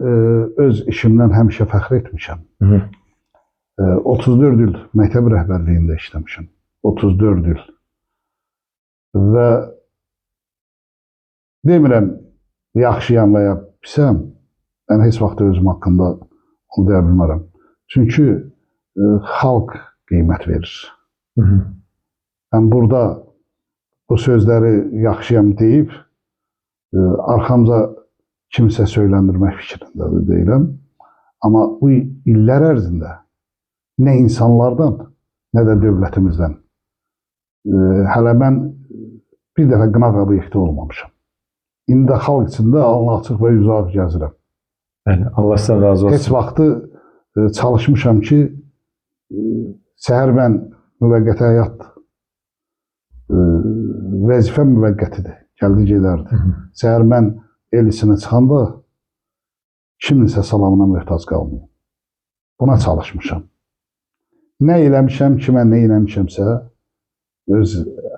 Speaker 3: öz işimdən həmişə fəxr etmişəm. 34 il məktəb rəhbərliyində işləmişəm. 34 il. Və demirəm, yaxşıyam və ya pisəm, mən heç vaxt özüm haqqında onu deyə bilmərəm. Çünki xalq qiymət verir. Mən burada bu sözləri yaxşıyam deyib, arxamca kimsə söyləndirmək fikrində də deyiləm. Amma bu illər ərzində nə insanlardan, nə də dövlətimizdən hələ mən bir dəfə qınaq obyekti olmamışam. İndi də xalq içində alnı açıq və üzü ağ gəzirəm.
Speaker 2: Allah sizdən razı olsun.
Speaker 3: Heç vaxtı çalışmışam ki, səhər mən müvəqqəti həyat vəzifə müvəqqətidir, gəldi gedərdi. Səhər mən el içinə çıxanda kiminsə salamına möhtac qalmayım. Buna çalışmışam. Nə eləmişəm, kimə nə eləmişəmsə öz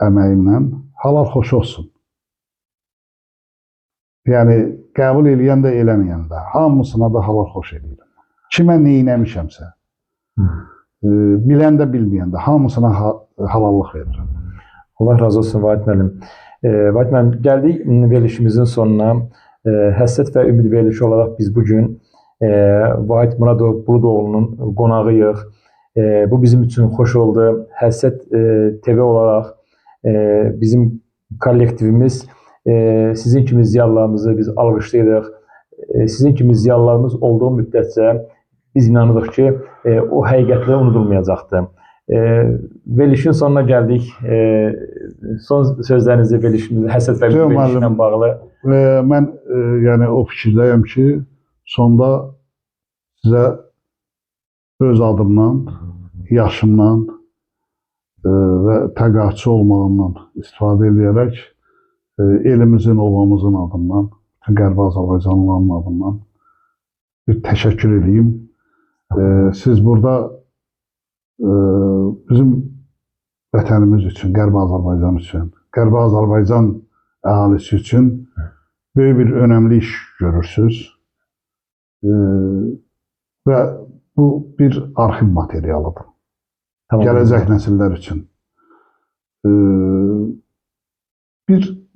Speaker 3: əməyimlə halal xoş olsun. Yəni, qəbul eləyən də eləməyən də, hamısına da halal xoş eləyirəm. Kimə nə eləmişəmsə, bilən də bilməyən də, hamısına halallıq verirəm.
Speaker 2: Allah razı olsun Vahid müəllim. Vahid müəllim, gəldik verilişimizin sonuna. Həsrət və ümid verilişi olaraq biz bugün Vahid Muradov Buludoğlu'nun qonağıyıq. Bu bizim üçün xoş oldu. Həsrət TV olaraq bizim kollektivimiz sizin kimi ziyalılarımızı biz alqışlayırıq. Sizin kimi ziyalılarımız olduğu müddətcə biz inanırıq ki, o həqiqətlər unudulmayacaqdır. Verilişin sonuna gəldik. Son sözlərinizi verilişimizə Həsrət və verilişlə bağlı.
Speaker 3: Mən yəni o fikirdəyəm ki, sonda sizə öz adımdan, yaşımdan və təqaüdçü olmağından istifadə edərək elimizin, ovamızın adından, bütün Qərbi Azərbaycanlıların adından bir təşəkkür edeyim. Siz burada bizim vətənimiz üçün, Qərbi Azərbaycan üçün, Qərbi Azərbaycan əhalisi üçün böyük bir önəmli iş görürsünüz. Və bu bir arxiv materialıdır.
Speaker 2: Tamam.
Speaker 3: Gələcək nəsillər üçün.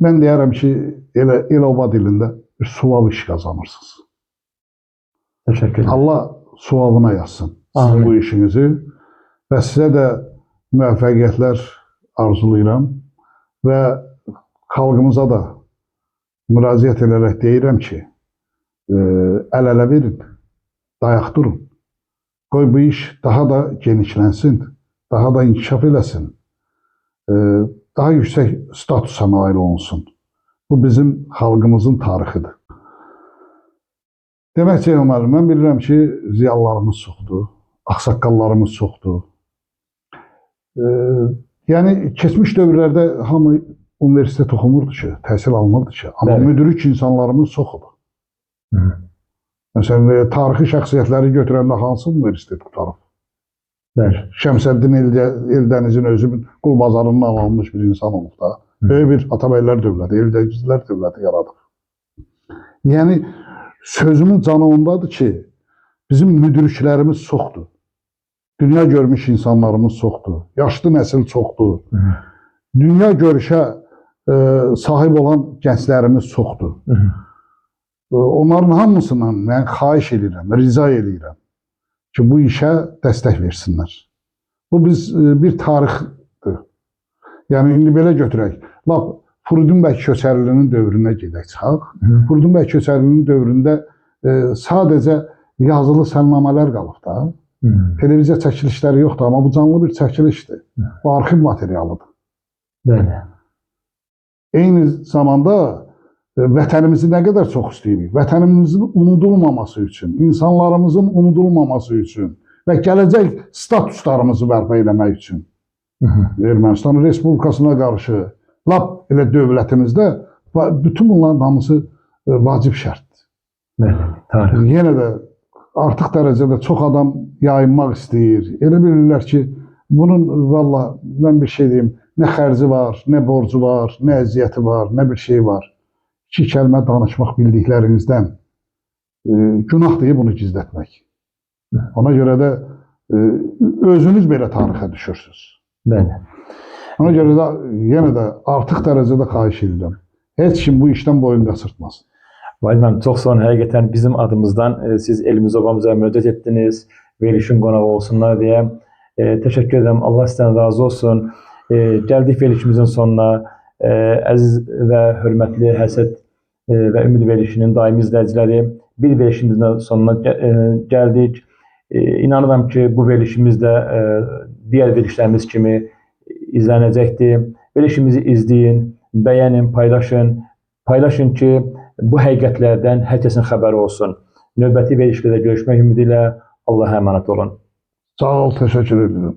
Speaker 3: Mən deyərəm ki, el-oba dilində bir suvav iş qazanırsınız.
Speaker 2: Təşəkkür ederim.
Speaker 3: Allah suvabına yazsın sizin bu işinizi və sizə də müvəffəqiyyətlər arzulayıram və xalqımıza da müraciət edərək deyirəm ki, əl-ələ verin, dayaq durun. Qoy bu iş daha da genişlənsin, daha da inkişaf eləsin, daha yüksək statusa nail olunsun. Bu bizim xalqımızın tarixidir. Demək Ceyhun müəllim, mən bilirəm ki, ziyalılarımız çoxdur, ağsaqqallarımız çoxdur. Yəni, keçmiş dövrlərdə hamı universitet oxumurdu ki, təhsil almırdı ki, amma müdrik insanlarımız çoxdur. Məsələn, tarixi şəxsiyyətləri götürəndə hansı universitet tutarıq? Şəmsəddin Eldənizin özü qul bazarından alınmış bir insan olub da. Böyük bir Atabəylər dövləti, Eldənizlər dövləti yaradır. Yəni, sözümün canı ondadır ki, bizim müdriklərimiz çoxdur. Dünya görmüş insanlarımız çoxdur. Yaşlı nəsil çoxdur. Dünya görüşə sahib olan gənclərimiz çoxdur. Onların hamısından mən xahiş edirəm, rica edirəm ki, bu işə dəstək versinlər. Bu bir tarixdir. Yəni, indi belə götürək. Lap Fridunbəy Köçərlinin dövrünə gedək çıxaq. Fridunbəy Köçərlinin dövründə sadəcə yazılı sənnamələr qalıb da. Televiziya çəkilişləri yoxdur, amma bu canlı bir çəkilişdir. Bu arxiv materialıdır.
Speaker 2: Bəli.
Speaker 3: Eyni zamanda vətənimizi nə qədər çox istəyirik. Vətənimizin unudulmaması üçün, insanlarımızın unudulmaması üçün və gələcək statuslarımızı bərpa eləmək üçün Ermənistan Respublikasına qarşı lap elə dövlətimizdə bütün bunların hamısı vacib şərtdir. Yenə də artıq dərəcədə çox adam yayınmaq istəyir. Elə bilirlər ki, bunun valla mən bir şey deyim, nə xərci var, nə borcu var, nə əziyyəti var, nə bir şey var. 2 kəlmə danışmaq bildiklərinizdən günah deyib bunu gizlətmək. Ona görə də özünüz belə tarixə düşürsünüz.
Speaker 2: Bəli.
Speaker 3: Ona görə də yenə də artıq dərəcədə xahiş edirəm. Heç kim bu işdən boyun qaçırtmasın.
Speaker 2: Valideyn, çox sağ olun. Həqiqətən bizim adımızdan siz elimiz obamıza müraciət etdiniz. Verilişin qonağı olsunlar deyə. Təşəkkür edirəm. Allah sizdən razı olsun. Gəldik verilişimizin sonuna. Əziz və hörmətli Həsəd və Ümid verilişinin daimi izləyiciləri, bir verilişimizin sonuna gəldik. İnanıram ki, bu verilişimiz də digər verilişlərimiz kimi izlənəcəkdir. Verilişimizi izləyin, bəyənin, paylaşın. Paylaşın ki, bu həqiqətlərdən hər kəsin xəbəri olsun. Növbəti verilişlərdə görüşmək ümidi ilə Allaha əmanət olun.
Speaker 3: Sağ ol, təşəkkür edirəm.